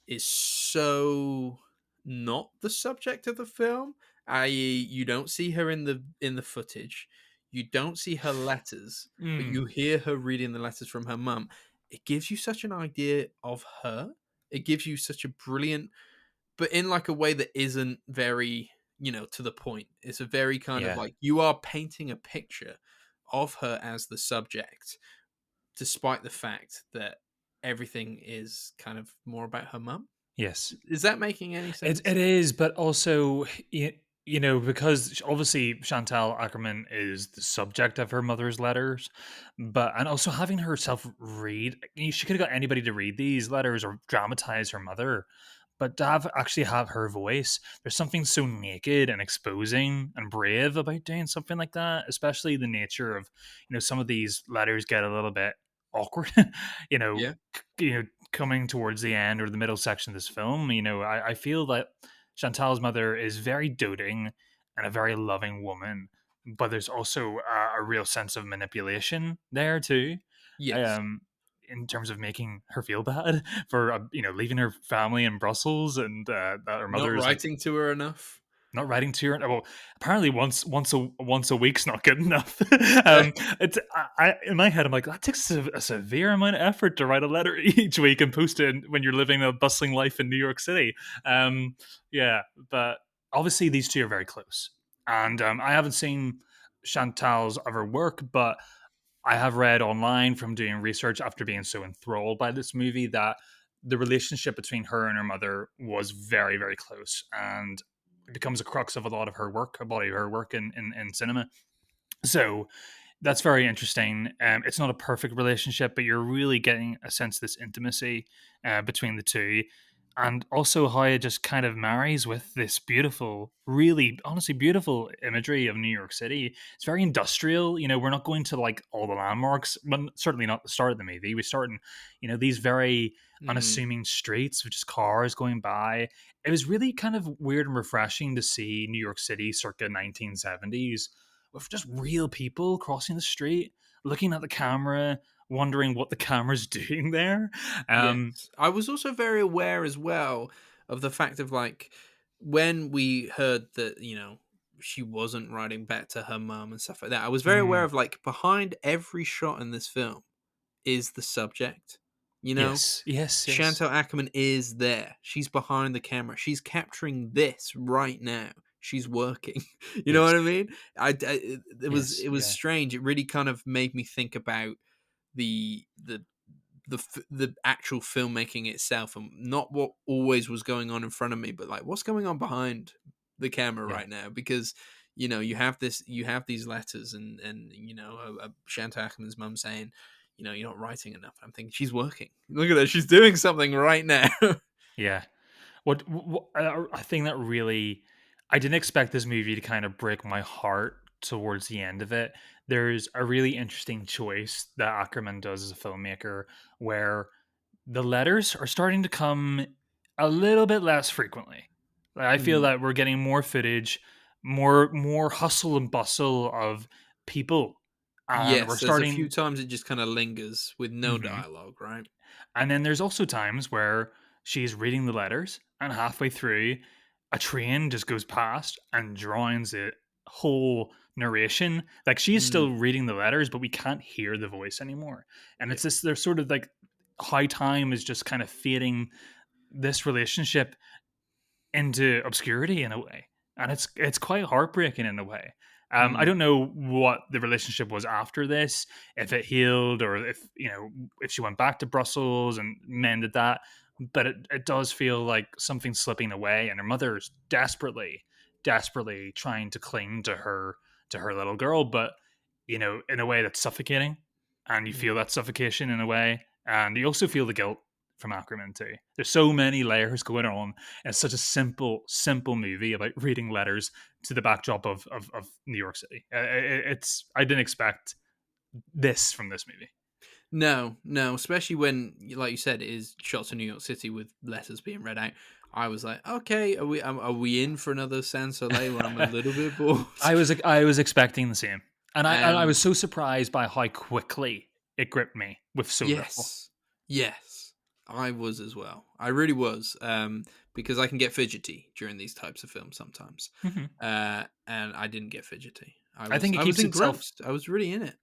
is so not the subject of the film, i.e., you don't see her in the footage, you don't see her letters, but Mm, you hear her reading the letters from her mum. It gives you such an idea of her. It gives you such a brilliant, but in like a way that isn't very to the point. It's a very kind of yeah. like you are painting a picture of her as the subject, despite the fact that everything is kind of more about her mum. Yes. Is that making any It sense? is, but also because obviously Chantal Ackerman is the subject of her mother's letters, but and also having herself read, she could have got anybody to read these letters or dramatize her mother, but to actually have her voice, there's something so naked and exposing and brave about doing something like that, especially the nature of some of these letters get a little bit awkward, you know, Yeah. coming towards the end or the middle section of this film, I feel that Chantal's mother is very doting and a very loving woman, but there's also a real sense of manipulation there too, Yes. um, in terms of making her feel bad for leaving her family in Brussels, and that her Not mother is like writing to her enough. not writing to her. Well, apparently once a week's not good enough. Yeah. It's in my head, I'm like, that takes a severe amount of effort to write a letter each week and post it when you're living a bustling life in New York City. Um, yeah, but obviously these two are very close, and I haven't seen Chantal's other work, but I have read online from doing research after being so enthralled by this movie that the relationship between her and her mother was very, very close. And it becomes a crux of a lot of her work, a body of her work in cinema. So that's very interesting. It's not a perfect relationship, but you're really getting a sense of this intimacy between the two, and also how it just kind of marries with this beautiful, really, honestly, beautiful imagery of New York City. It's very industrial. We're not going to like all the landmarks, but certainly not the start of the movie. We start in, these very Mm. unassuming streets with just cars going by. It was really kind of weird and refreshing to see New York City circa 1970s with just real people crossing the street, looking at the camera, wondering what the camera's doing there. Yes. Um, I was also very aware as well of the fact of like when we heard that, she wasn't writing back to her mum and stuff like that. I was very aware mm, of like behind every shot in this film is the subject. You know, yes, yes, yes, Chantal Akerman is there. She's behind the camera. She's capturing this right now. She's working. You know yes, what I mean? yes, It was yeah, strange. It really kind of made me think about the the the actual filmmaking itself, and not what always was going on in front of me, but like what's going on behind the camera yeah, right now. Because you have these letters, and Chantal Ackerman's mum saying, you're not writing enough. I'm thinking she's working. Look at her, she's doing something right now. yeah. What I think that really, I didn't expect this movie to kind of break my heart towards the end of it. There's a really interesting choice that Ackerman does as a filmmaker, where the letters are starting to come a little bit less frequently. Like, I feel Mm. that we're getting more footage, more hustle and bustle of people, and we're Yes, there's a few starting. times it just kind of lingers with no Mhm. dialogue, right? And then there's also times where she's reading the letters, and halfway through, a train just goes past and drowns the whole narration. Like, she's Mm. still reading the letters, but we can't hear the voice anymore. And Yeah. it's this, there's sort of like how time is just kind of fading this relationship into obscurity in a way, and it's quite heartbreaking in a way. I Mm. don't know what the relationship was after this, if it healed, or if she went back to Brussels and mended that. But it does feel like something's slipping away, and her mother's desperately trying to cling to her little girl, but in a way that's suffocating, and you feel Mm. that suffocation in a way, and you also feel the guilt from Ackerman too. There's so many layers going on. It's such a simple movie about reading letters to the backdrop of New York City. It's I didn't expect this from this movie. No, no, especially when, like you said, it is shots in New York City with letters being read out. I was like, okay, are we in for another Sans Soleil where I'm a little bit bored? I was expecting the same, and I Um, was so surprised by how quickly it gripped me with so little. yes, yes, I was as well. I really was, because I can get fidgety during these types of films sometimes, Mhm. and I didn't get fidgety. I think it I was keeps itself. engrossed. I was really in it.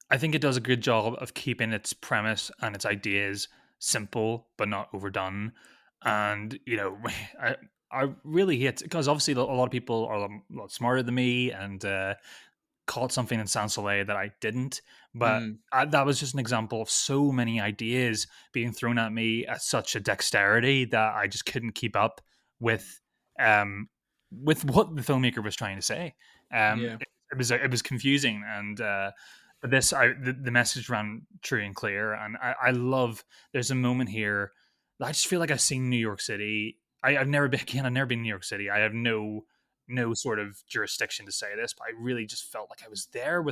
I think it does a good job of keeping its premise and its ideas simple but not overdone. And I I really hate, because obviously a lot of people are a lot smarter than me, and caught something in Sans Soleil that I didn't. But Mm, that was just an example of so many ideas being thrown at me at such a dexterity that I just couldn't keep up with um, with what the filmmaker was trying to say. yeah. It was confusing, and but the message ran true and clear, and I love. There's a moment here that I just feel like I've seen New York City. I've never been again. I've never been in New York City. I have no sort of jurisdiction to say this, but I really just felt like I was there.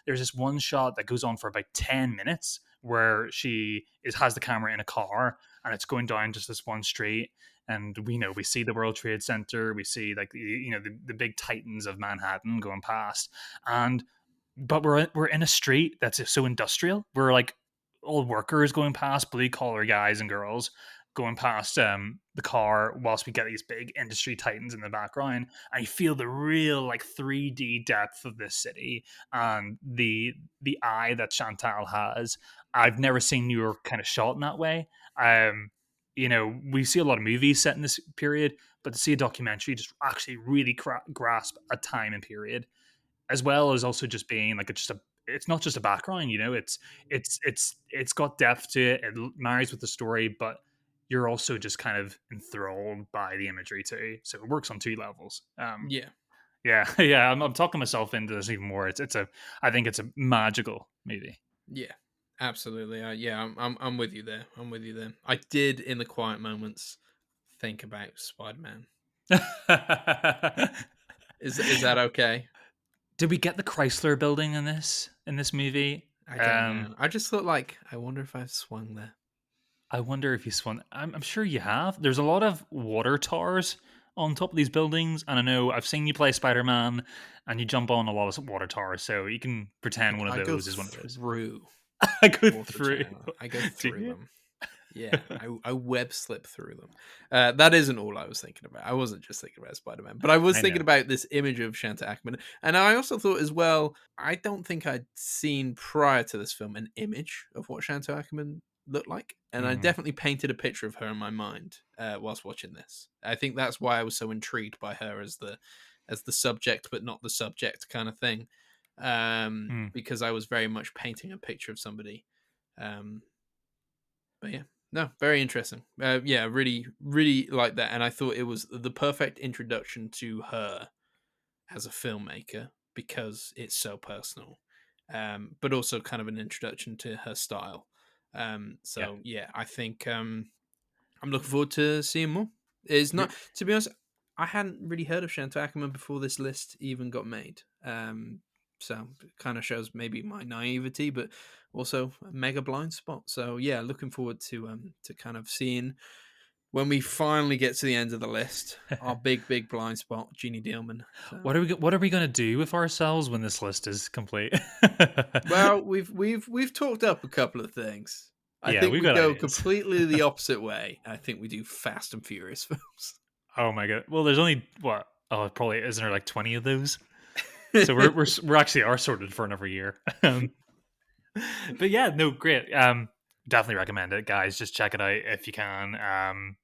There's this one shot that goes on for about 10 minutes where she has the camera in a car, and it's going down just this one street. and we see the World Trade Center, we see like the big titans of Manhattan going past, and but we're in a street that's so industrial. We're like all workers going past, blue collar guys and girls going past the car, whilst we get these big industry titans in the background. I feel the real like 3D depth of this city and the eye that Chantal has. I've never seen New York kind of shot in that way. We see a lot of movies set in this period, but to see a documentary just actually really grasp a time and period, as well as also just being like it's not just a background, it's got depth to it. It marries with the story, but you're also just kind of enthralled by the imagery too. So it works on two levels. Yeah, Yeah, yeah. I'm talking myself into this even more. I think it's a magical movie. yeah, absolutely. Yeah, I'm with you there. I'm with you there. I did in the quiet moments think about Spider-Man. Is that okay? Did we get the Chrysler building in this movie? I don't know. I just thought like, I wonder if I've swung there. I wonder if you swung. I'm sure you have. There's a lot of water towers on top of these buildings, and I know I've seen you play Spider-Man, and you jump on a lot of water towers, so you can pretend one of I go those is one of those. through I go water through. tower. I go Do through you? them. Yeah, I web slip through them. That isn't all I was thinking about. I wasn't just thinking about Spider-Man, but I was I thinking know. about this image of Chantal Akerman, and I also thought as well. I don't think I'd seen prior to this film an image of what Chantal Akerman looked like, and I Mm, definitely painted a picture of her in my mind whilst watching this. I think that's why I was so intrigued by her as the subject, but not the subject kind of thing, mm. because I was very much painting a picture of somebody. Um, but yeah, no, very interesting. Yeah, really, really like that, and I thought it was the perfect introduction to her as a filmmaker because it's so personal, but also kind of an introduction to her style. Yeah. So yeah, I think I'm looking forward to seeing more. It's You're, not, to be honest, I hadn't really heard of Chantal Akerman before this list even got made. So it kind of shows maybe my naivety, but also a mega blind spot. So yeah, looking forward to kind of seeing when we finally get to the end of the list our big blind spot, Jeannie Dealman. So what are we gonna do with ourselves when this list is complete? well, we've talked up a couple of things. I Yeah, think we've we got go ideas. completely the opposite way. I think we do Fast and Furious films. Oh my god. Well, there's only what? Oh, probably isn't there like 20 of those? So we're actually are sorted for another year. But yeah, no, great. Definitely recommend it, guys. Just check it out if you can.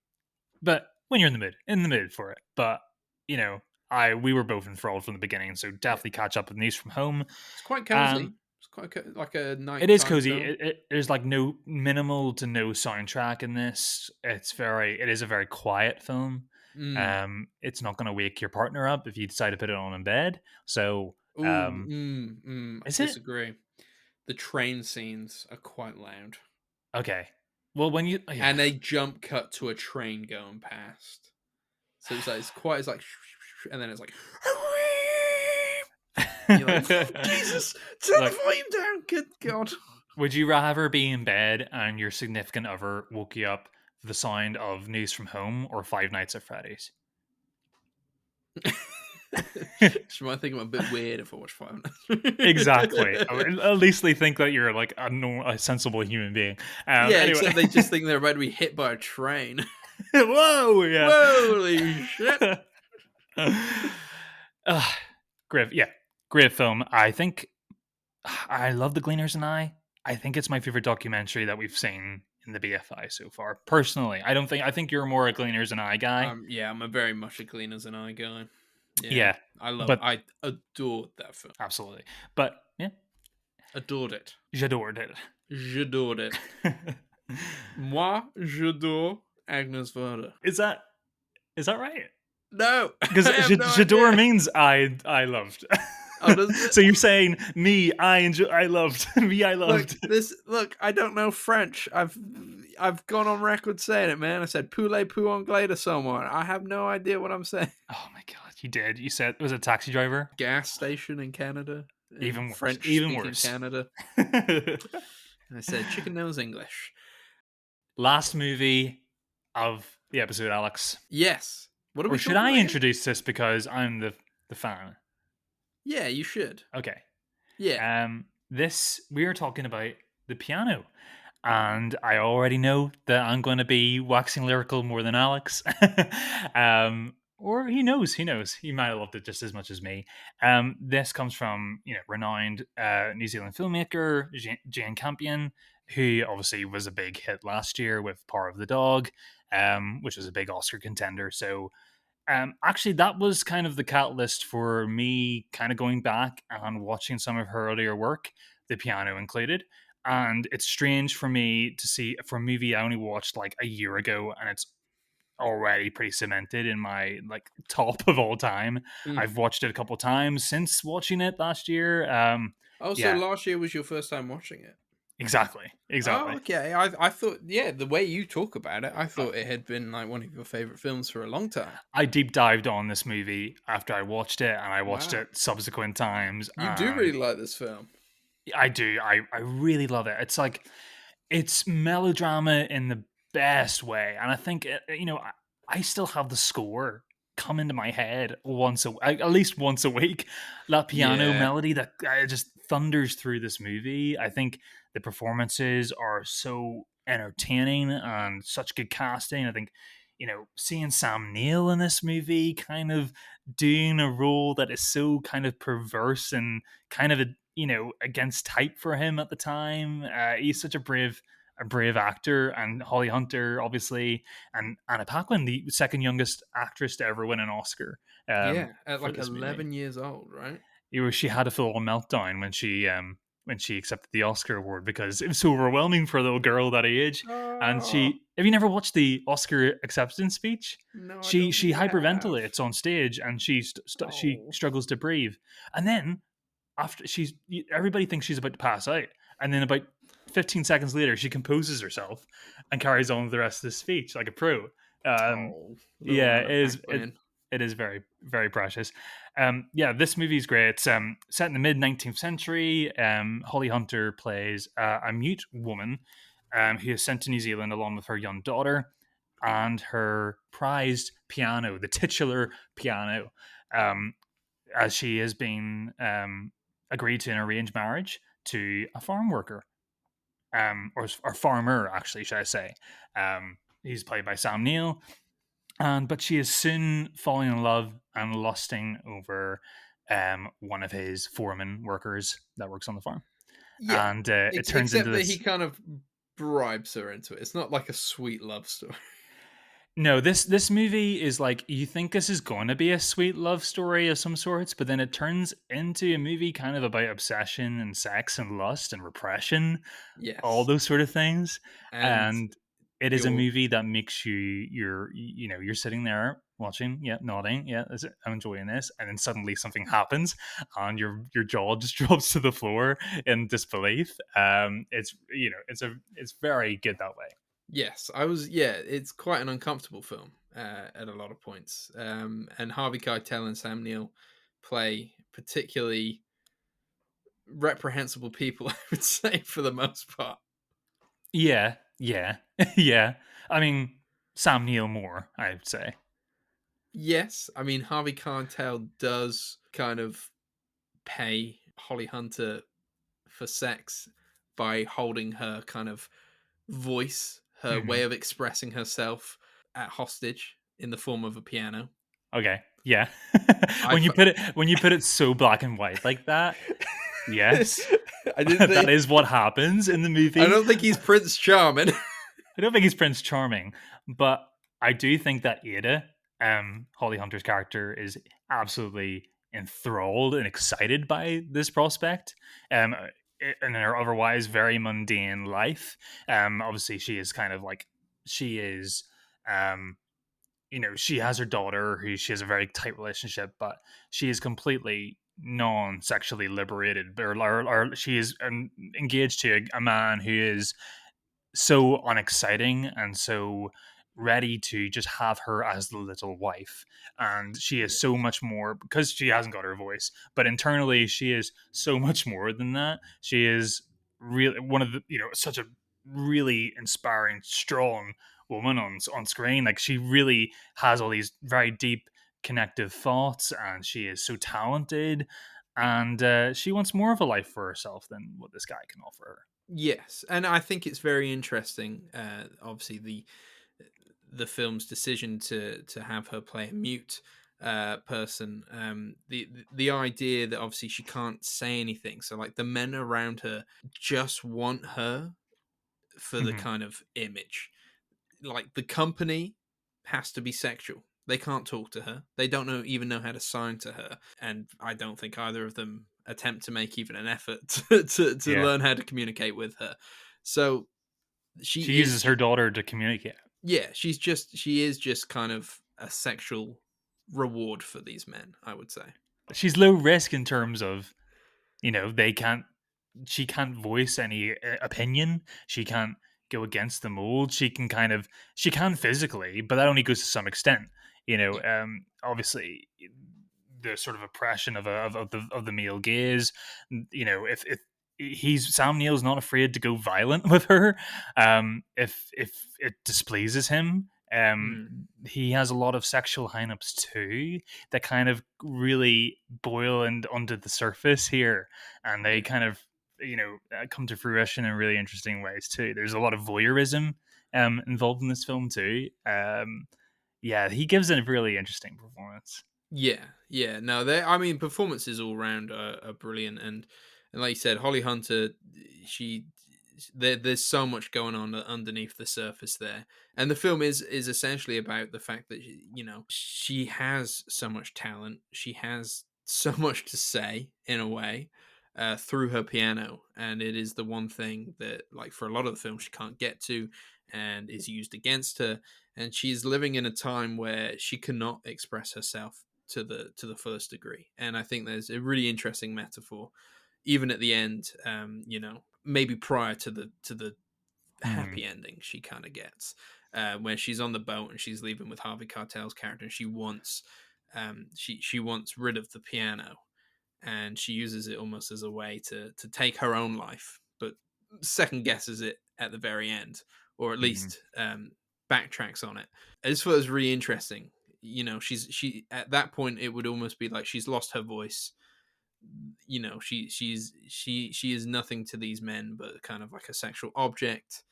But when you're in the mood for it. But you know, we were both enthralled from the beginning, so Yeah, definitely catch up with News from Home. it's quite Um, cozy. It's quite like a it is nighttime cozy. film. There's like no minimal to no soundtrack in this. It is a very quiet film. Mm. It's not going to wake your partner up if you decide to put it on in bed. So, Ooh, I is it disagree. The train scenes are quite loud, okay? Well, when you yeah, and they jump cut to a train going past. So it's like, and then it's like, you're like, Jesus, turn the like, volume down. Good God. would you rather be in bed and your significant other woke you up for the sound of News from Home or Five Nights at Freddy's? She might think I'm a bit weird if I watch Five Exactly. Nights. At least they think that you're like a sensible human being. Yeah, Anyway, except they just think they're about to be hit by a train. whoa, yeah. Holy shit! uh, great, yeah, great film. I think I love The Gleaners and I think it's my favorite documentary that we've seen in the BFI so far. Personally, I think you're more a Gleaners and I guy. Yeah, I'm a very much a Cleaners and I guy. Yeah, Yeah, but I adored that film. absolutely. But yeah, Adored it. j'adored it. J'adored it. Moi, j'adore Agnes Varda. Is that right? No, Because I have no j'adore idea. means I loved. Oh, does it? So you're saying me, I loved me, I loved. Look. I don't know French. I've gone on record saying it, man. I said poulet pou anglais to someone. I have no idea what I'm saying. Oh my god, you did. You said was it a taxi driver? Gas station in Canada, in Even worse. French Even speaking worse. Canada. I said chicken nose English. Last movie of the episode, Alex. Yes. What are Or we should talking I about again? introduce this because I'm the fan? Yeah, you should. Okay. Yeah. This we are talking about the piano, and I already know that I'm going to be waxing lyrical more than Alex. Or he knows, he might have loved it just as much as me. This comes from renowned New Zealand filmmaker Jane Campion, who obviously was a big hit last year with Power of the Dog, which was a big Oscar contender. So actually, that was kind of the catalyst for me kind of going back and watching some of her earlier work, the piano included. And it's strange for me to see for a movie I only watched like a year ago, and it's already pretty cemented in my like top of all time. Mm. I've watched it a couple times since watching it last year. Oh, so Yeah, last year was your first time watching it? exactly, Oh, exactly. okay. I thought, yeah, the way you talk about it, I thought it had been like one of your favorite films for a long time. I deep dived on this movie after I watched it, and I watched Wow. it subsequent times, You do and really like this film. I do. I really love it. It's like it's melodrama in the best way, and I think I still have the score come into my head at least once a week. That piano Yeah. melody that just thunders through this movie. I think the performances are so entertaining and such good casting. I think seeing Sam Neill in this movie kind of doing a role that is so kind of perverse and kind of against type for him at the time. He's such a brave actor, and Holly Hunter, obviously, and Anna Paquin, the second youngest actress to ever win an Oscar Yeah. At for like this movie. 11 years old, right? She had a full meltdown when she accepted the Oscar award because it was so overwhelming for a little girl that age. And Oh, she, have you never watched the Oscar acceptance speech? no, I She don't she think I have. hyperventilates on stage, and she Oh, struggles to breathe, and then after everybody thinks she's about to pass out, and then about 15 seconds later she composes herself and carries on with the rest of the speech like a pro. um oh, little yeah, Anna Paquin. it is very, very precious. Yeah, this movie is great. It's set in the mid 19th century. Holly Hunter plays a mute woman who is sent to New Zealand along with her young daughter and her prized piano, the titular piano. um, as she has been agreed to an arranged marriage to a farm worker, or farmer, actually, should I say. He's played by Sam Neill, and but she is soon falling in love and lusting over one of his foreman workers that works on the farm, Yeah. and it turns into Except that he this. kind of bribes her into it. It's not like a sweet love story. No, this movie is like you think this is going to be a sweet love story of some sorts, but then it turns into a movie kind of about obsession and sex and lust and repression, all Yes. those sort of things. And And it is a you're movie that makes you're sitting there watching, yeah, nodding, yeah, I'm enjoying this, and then suddenly something happens, and your jaw just drops to the floor in disbelief. It's very good that way. yes, I was yeah, it's quite an uncomfortable film at a lot of points. And Harvey Keitel and Sam Neill play particularly reprehensible people, I would say, for the most part. Yeah, yeah, yeah. I mean, Sam Neill more, I would say. Yes, I mean Harvey Keitel does kind of pay Holly Hunter for sex by holding her kind of voice, her way Hmm. of expressing herself at hostage in the form of a piano. Okay, yeah. I f- When you put it so black and white like that, yes, I didn't that think is what happens in the I movie. don't think he's Prince Charming. I don't think he's Prince Charming, but I do think that Ada, Holly Hunter's character, is absolutely enthralled and excited by this prospect. In her otherwise very mundane life, obviously she is kind of like she is, um, she has her daughter who she has a very tight relationship, but she is completely non-sexually liberated, or she is engaged to a man who is so unexciting and so ready to just have her as the little wife. And she is so Yes. much more because she hasn't got her voice, but internally she is so much more than that. She is really one of the, such a really inspiring, strong woman on screen. Like she really has all these very deep connective thoughts, and she is so talented, and she wants more of a life for herself than what this guy can offer her. Yes, and I think it's very interesting. Obviously, the film's decision to have her play a mute person. The idea that obviously she can't say anything, so like the men around her just want her for the Mhm. kind of image. Like the company has to be sexual. They can't talk to her. They don't even know how to sign to her, and I don't think either of them attempt to make even an effort to Yeah, learn how to communicate with her. So she she is uses her daughter to communicate. yeah, she is just kind of a sexual reward for these men, I would say. She's low risk in terms of, they can't she can't voice any opinion. She can't go against the mold. She can physically, but that only goes to some extent. Yeah, Obviously, the sort of oppression of the male gaze. If he's Sam Neill's not afraid to go violent with her, if it displeases him. mm, He has a lot of sexual hang-ups too that kind of really boil and under the surface here, and they yeah, kind of come to fruition in really interesting ways too. There's a lot of voyeurism involved in this film too. Yeah, he gives a really interesting performance. yeah, yeah. No, they. I mean, performances all round are brilliant, and like you said, Holly Hunter, she there's so much going on underneath the surface there, and the film is essentially about the fact that she has so much talent, she has so much to say in a way. Through her piano, and it is the one thing that, like, for a lot of the film, she can't get to, and is used against her. And she's living in a time where she cannot express herself to the fullest degree. And I think there's a really interesting metaphor, even at the end. Maybe prior to the Hmm. happy ending, she kind of gets where she's on the boat and she's leaving with Harvey Keitel's character, and she wants rid of the piano, and she uses it almost as a way to take her own life, but second guesses it at the very end, or at Hmm. least backtracks on it. I just thought it was really interesting. She at that point it would almost be like she's lost her voice. She is nothing to these men but kind of like a sexual object.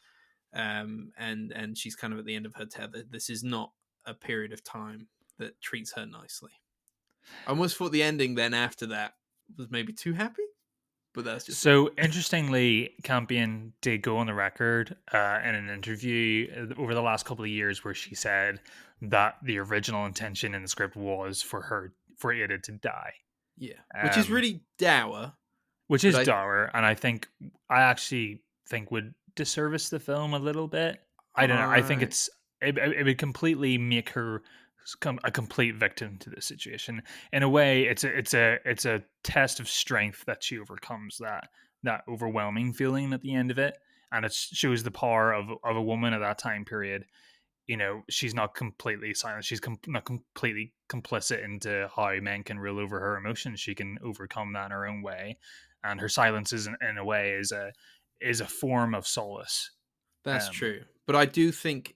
And she's kind of at the end of her tether. This is not a period of time that treats her nicely. I almost thought the ending then after that was maybe too happy, but that's just me. So interestingly, Campion did go on the record in an interview over the last couple of years where she said that the original intention in the script was for Ada to die, Yeah, which is um, really dour, which but is dour, and I actually think would disservice the film a little bit. I don't know. I think I it would completely make her a complete victim to this situation. In a way, it's a test of strength that she overcomes that overwhelming feeling at the end of it, and it shows the power of a woman at that time period. She's not completely silent. She's not completely complicit into how men can rule over her emotions. She can overcome that in her own way, and her silence is in a way is a form of solace. that's um true. But I do think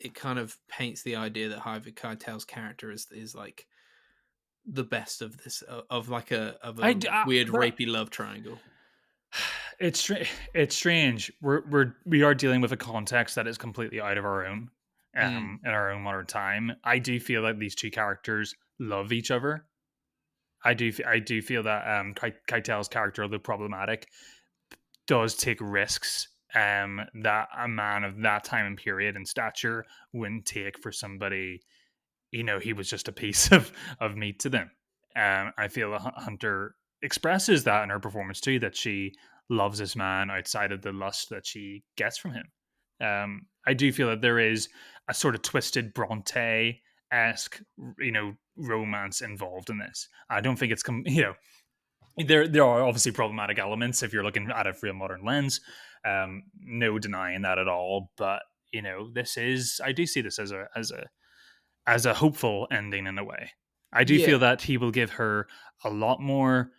it kind of paints the idea that Harvey Keitel's character is like the best of this of like a weird but rapey love triangle. it's strange. We are dealing with a context that is completely out of our own, Mm, in our own modern time. I do feel like these two characters love each other. I do feel that Keitel's character, although problematic, does take risks that a man of that time and period and stature wouldn't take for somebody. He was just a piece of meat to them. I feel Hunter expresses that in her performance too, that she loves this man outside of the lust that she gets from him. I do feel that there is a sort of twisted Bronte esque, romance involved in this. I don't think it's there are obviously problematic elements if you're looking at it through a modern lens. No denying that at all. But this is I do see this as a hopeful ending in a way. I do feel yeah, that he will give her a lot more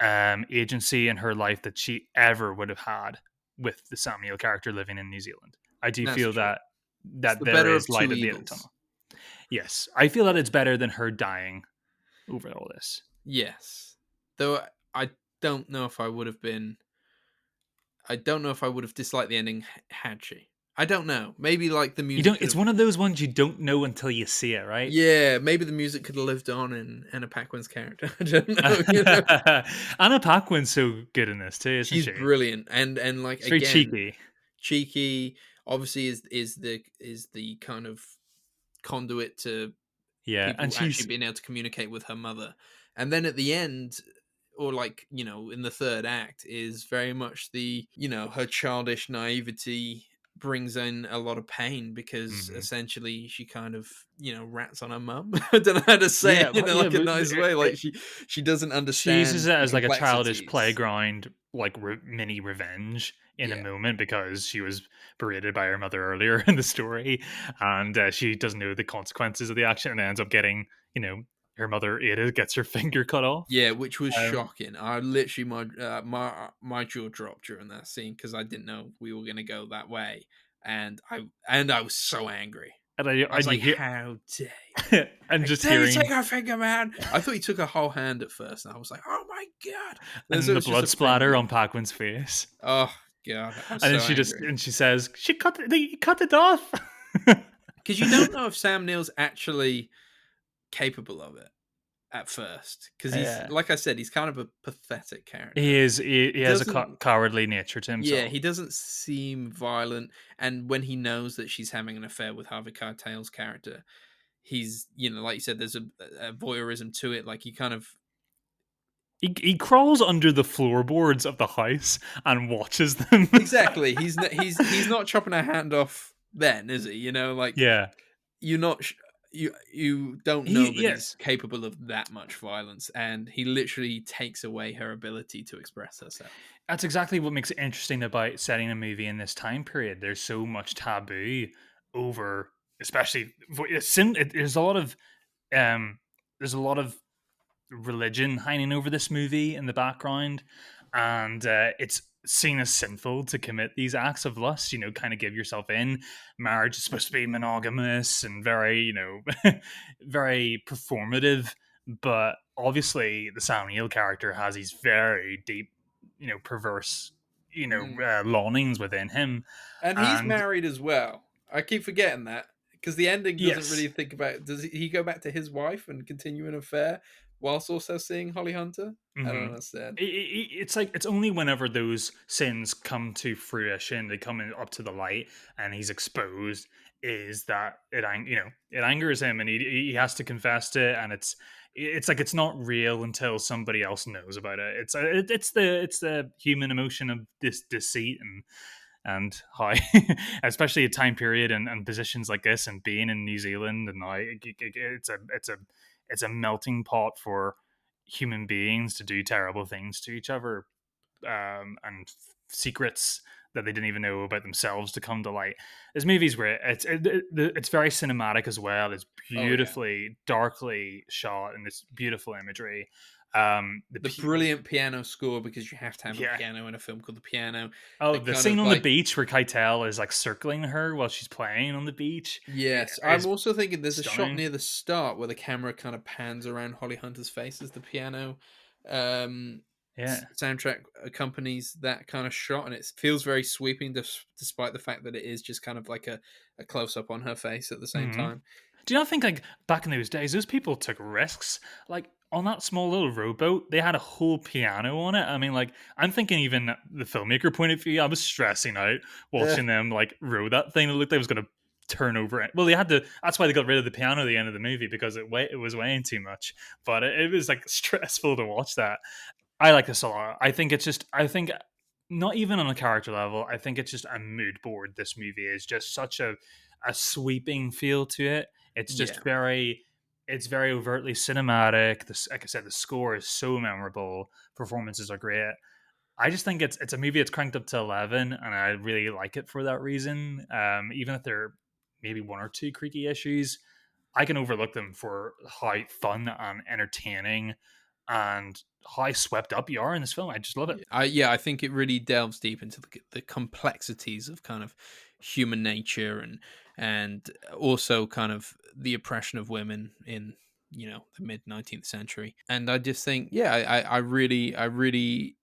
agency in her life that she ever would have had with the Samuel character living in New Zealand. I do That's feel true. that It's that the there better is of light two at the end of the evils. tunnel. Yes, I feel that Yeah. it's better than her dying over all this. Yes. Though I don't know if I would have been. I don't know if I would have disliked the ending had she. I don't know. Maybe like the You music don't. could It's have. one of those ones you don't know until you see it, right? Yeah, maybe the music could have lived on in Anna Paquin's character. I don't know. You know, Anna Paquin's so good in this too, isn't she's she? brilliant, and like She's very again, cheeky. cheeky. Obviously, is the kind of conduit to Yeah, and people actually she's being able to communicate with her mother. And then at the end, or like, in the third act, is very much her childish naivety brings in a lot of pain because mhm. essentially she kind of, rats on her mum. I don't know how to say Yeah, it in well, yeah, like a but nice way. Like she doesn't she uses understand it the as like a childish complexities. playground, like mini revenge in a Yeah. moment because she was berated by her mother earlier in the story, and she doesn't know the consequences of the action and ends up getting, you know, her mother Ada gets her finger cut off. Yeah, which was Um, shocking. I literally my jaw dropped during that scene because I didn't know we were gonna go that way, and I was so angry. I was and you like, hear "How dare you? and How just dare you take hearing our finger, man?" I thought he took a whole hand at first, and I was like, "Oh my god!" And so and it the was just a blood splatter finger. on Paquin's face, Oh god, I was and then so angry she says she cut it off. because you don't know if Sam Neill's actually capable of it at first because he's Yeah. like I said, he's kind of a pathetic He character. is. He He has a doesn't cowardly nature to Yeah, himself. he doesn't seem violent, and when he knows that she's having an affair with Harvey Keitel's character, he's like you said, there's a voyeurism to it. Like he kind of He crawls under the floorboards of the house and watches them. exactly he's not chopping her hand off. Then is he? Like Yeah. you're not. You don't He know that he's yes. capable of that much violence, and he literally takes away her ability to express herself. That's exactly what makes it interesting about setting a movie in this time period. There's so much taboo over, especially there's a lot of um there's a lot of religion hanging over this movie in the background, and it's seen as sinful to commit these acts of lust. Kind of give yourself in. Marriage is supposed to be monogamous and very, very performative. But obviously, the Sam Neill character has these very deep, perverse, Mm. longings within him, And he's and married as well. I keep forgetting that because the ending doesn't yes. really think about. Does he go back to his wife and continue an affair whilst also seeing Holly Hunter? I don't Mhm. understand. It's like it's only whenever those sins come to fruition, they come up to the light, and he's exposed. Is that it angers him, and he has to confess to it, and it's like it's not real until somebody else knows about it. It's the human emotion of this deceit and how, especially a time period and positions like this, and being in New Zealand, and it's a melting pot for human beings to do terrible things to each other, and secrets that they didn't even know about themselves to come to light. This movie's great. It's very cinematic as well. It's Oh yeah, beautifully darkly shot, and it's beautiful imagery. The the brilliant piano score because you have to have a Yeah. piano in a film called The Piano. Oh, That the kind scene of on the like beach where Keitel is like circling her while she's playing on the beach yes, I'm is also thinking there's a shot stunning. near the start where the camera kind of pans around Holly Hunter's face as the piano um, Yeah. soundtrack accompanies that kind of shot, and it feels very sweeping, despite the fact that it is just kind of like a close up on her face at the same Hmm. time. Do you not think like back in those days, those people took risks? Like on that small little rowboat, they had a whole piano on it. I mean, like I'm thinking even the filmmaker point of view, I was stressing out Uh, watching them like row that thing. It looked like it was going to turn over. Well, they had to. That's why they got rid of the piano at the end of the movie because it was weighing too much. But it was like stressful to watch that. I like this a lot. I think not even on a character level, I think it's just a mood board. This movie is just such a sweeping feel to it. It's yeah, just it's very overtly cinematic. Like I said, the score is so memorable. Performances are great. I just think it's a movie that's cranked up to 11, and I really like it for that reason. Even if there are maybe one or two creaky issues, I can overlook them for how fun and entertaining and how swept up you are in this film. I just love it. I think it really delves deep into the complexities of kind of human nature and also kind of the oppression of women in the mid 19th century. And I just think, yeah, I really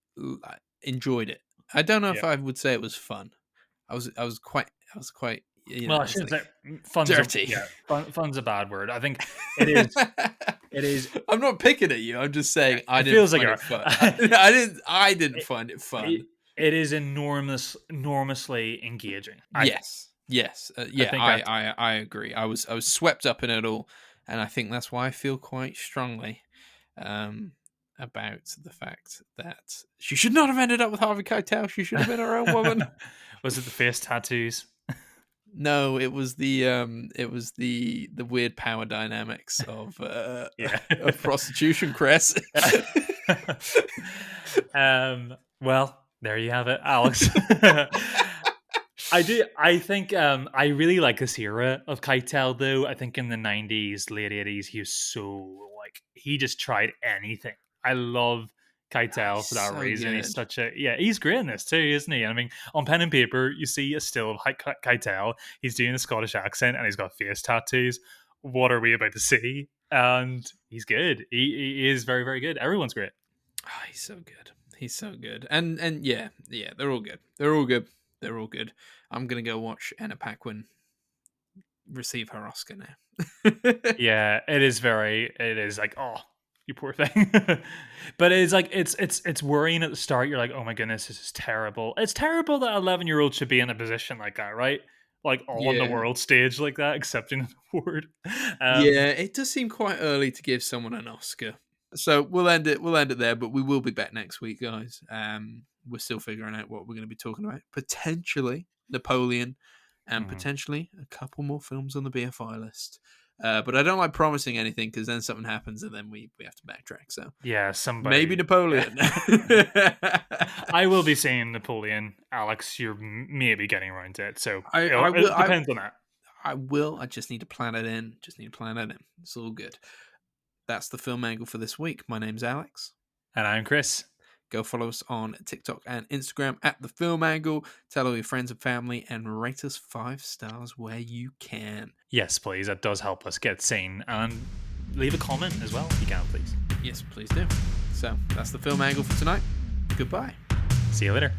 enjoyed it. I don't know Yeah. if I would say it was fun. I was quite Well, I it's shouldn't like say fun's a dirty. fun's a bad word. I think it is. It is. I'm not picking at you. I'm just saying I It didn't feels like find you it are. fun. I didn't it, find it fun. it is enormously engaging. I think. Yes, yes, I yeah. think I, that's I I agree. I was swept up in it all, and I think that's why I feel quite strongly um, about the fact that she should not have ended up with Harvey Keitel. She should have been her own woman. was it the face tattoos? No, it was the weird power dynamics Yeah. of prostitution, Chris. Well, there you have it, Alex. I do. I think I really like this era of Keitel, though. I think in the 90s, late 80s, he was so like he just tried anything. I love He's Keitel for that so reason. He's good. such a he's great in this too, isn't he? I mean, on pen and paper, you see a still of Keitel. He's doing a Scottish accent and he's got face tattoos. What are we about to see? And he's good. He is very, very good. Everyone's great. Oh, he's so good. He's so good. And yeah, they're all good. They're all good. They're all good. I'm gonna go watch Anna Paquin receive her Oscar now. Yeah, it is very. It is like, oh, you poor thing. But it's like it's worrying at the start. You're like, oh my goodness, this is terrible. It's terrible that 11-year-old should be in a position like that, right? Like on the Yeah. world stage like that, accepting an award. Um, Yeah, it does seem quite early to give someone an Oscar. So we'll end it. We'll end it there. But we will be back next week, guys. We're still figuring out what we're going to be talking about. Potentially Napoleon, and mhm. potentially a couple more films on the BFI list. But I don't like promising anything because then something happens and then we have to backtrack. So Yeah, maybe somebody. Napoleon. I will be saying Napoleon. Alex, you're maybe getting around to it, so I will. it depends on that. I will. I just need to plan it in. It's all good. That's the film angle for this week. My name's Alex. And I'm Chris. Go follow us on TikTok and Instagram at The Film Angle. Tell all your friends and family and rate us 5 stars where you can. Yes, please. That does help us get seen. And leave a comment as well if you can, please. Yes, please do. So that's The Film Angle for tonight. Goodbye. See you later.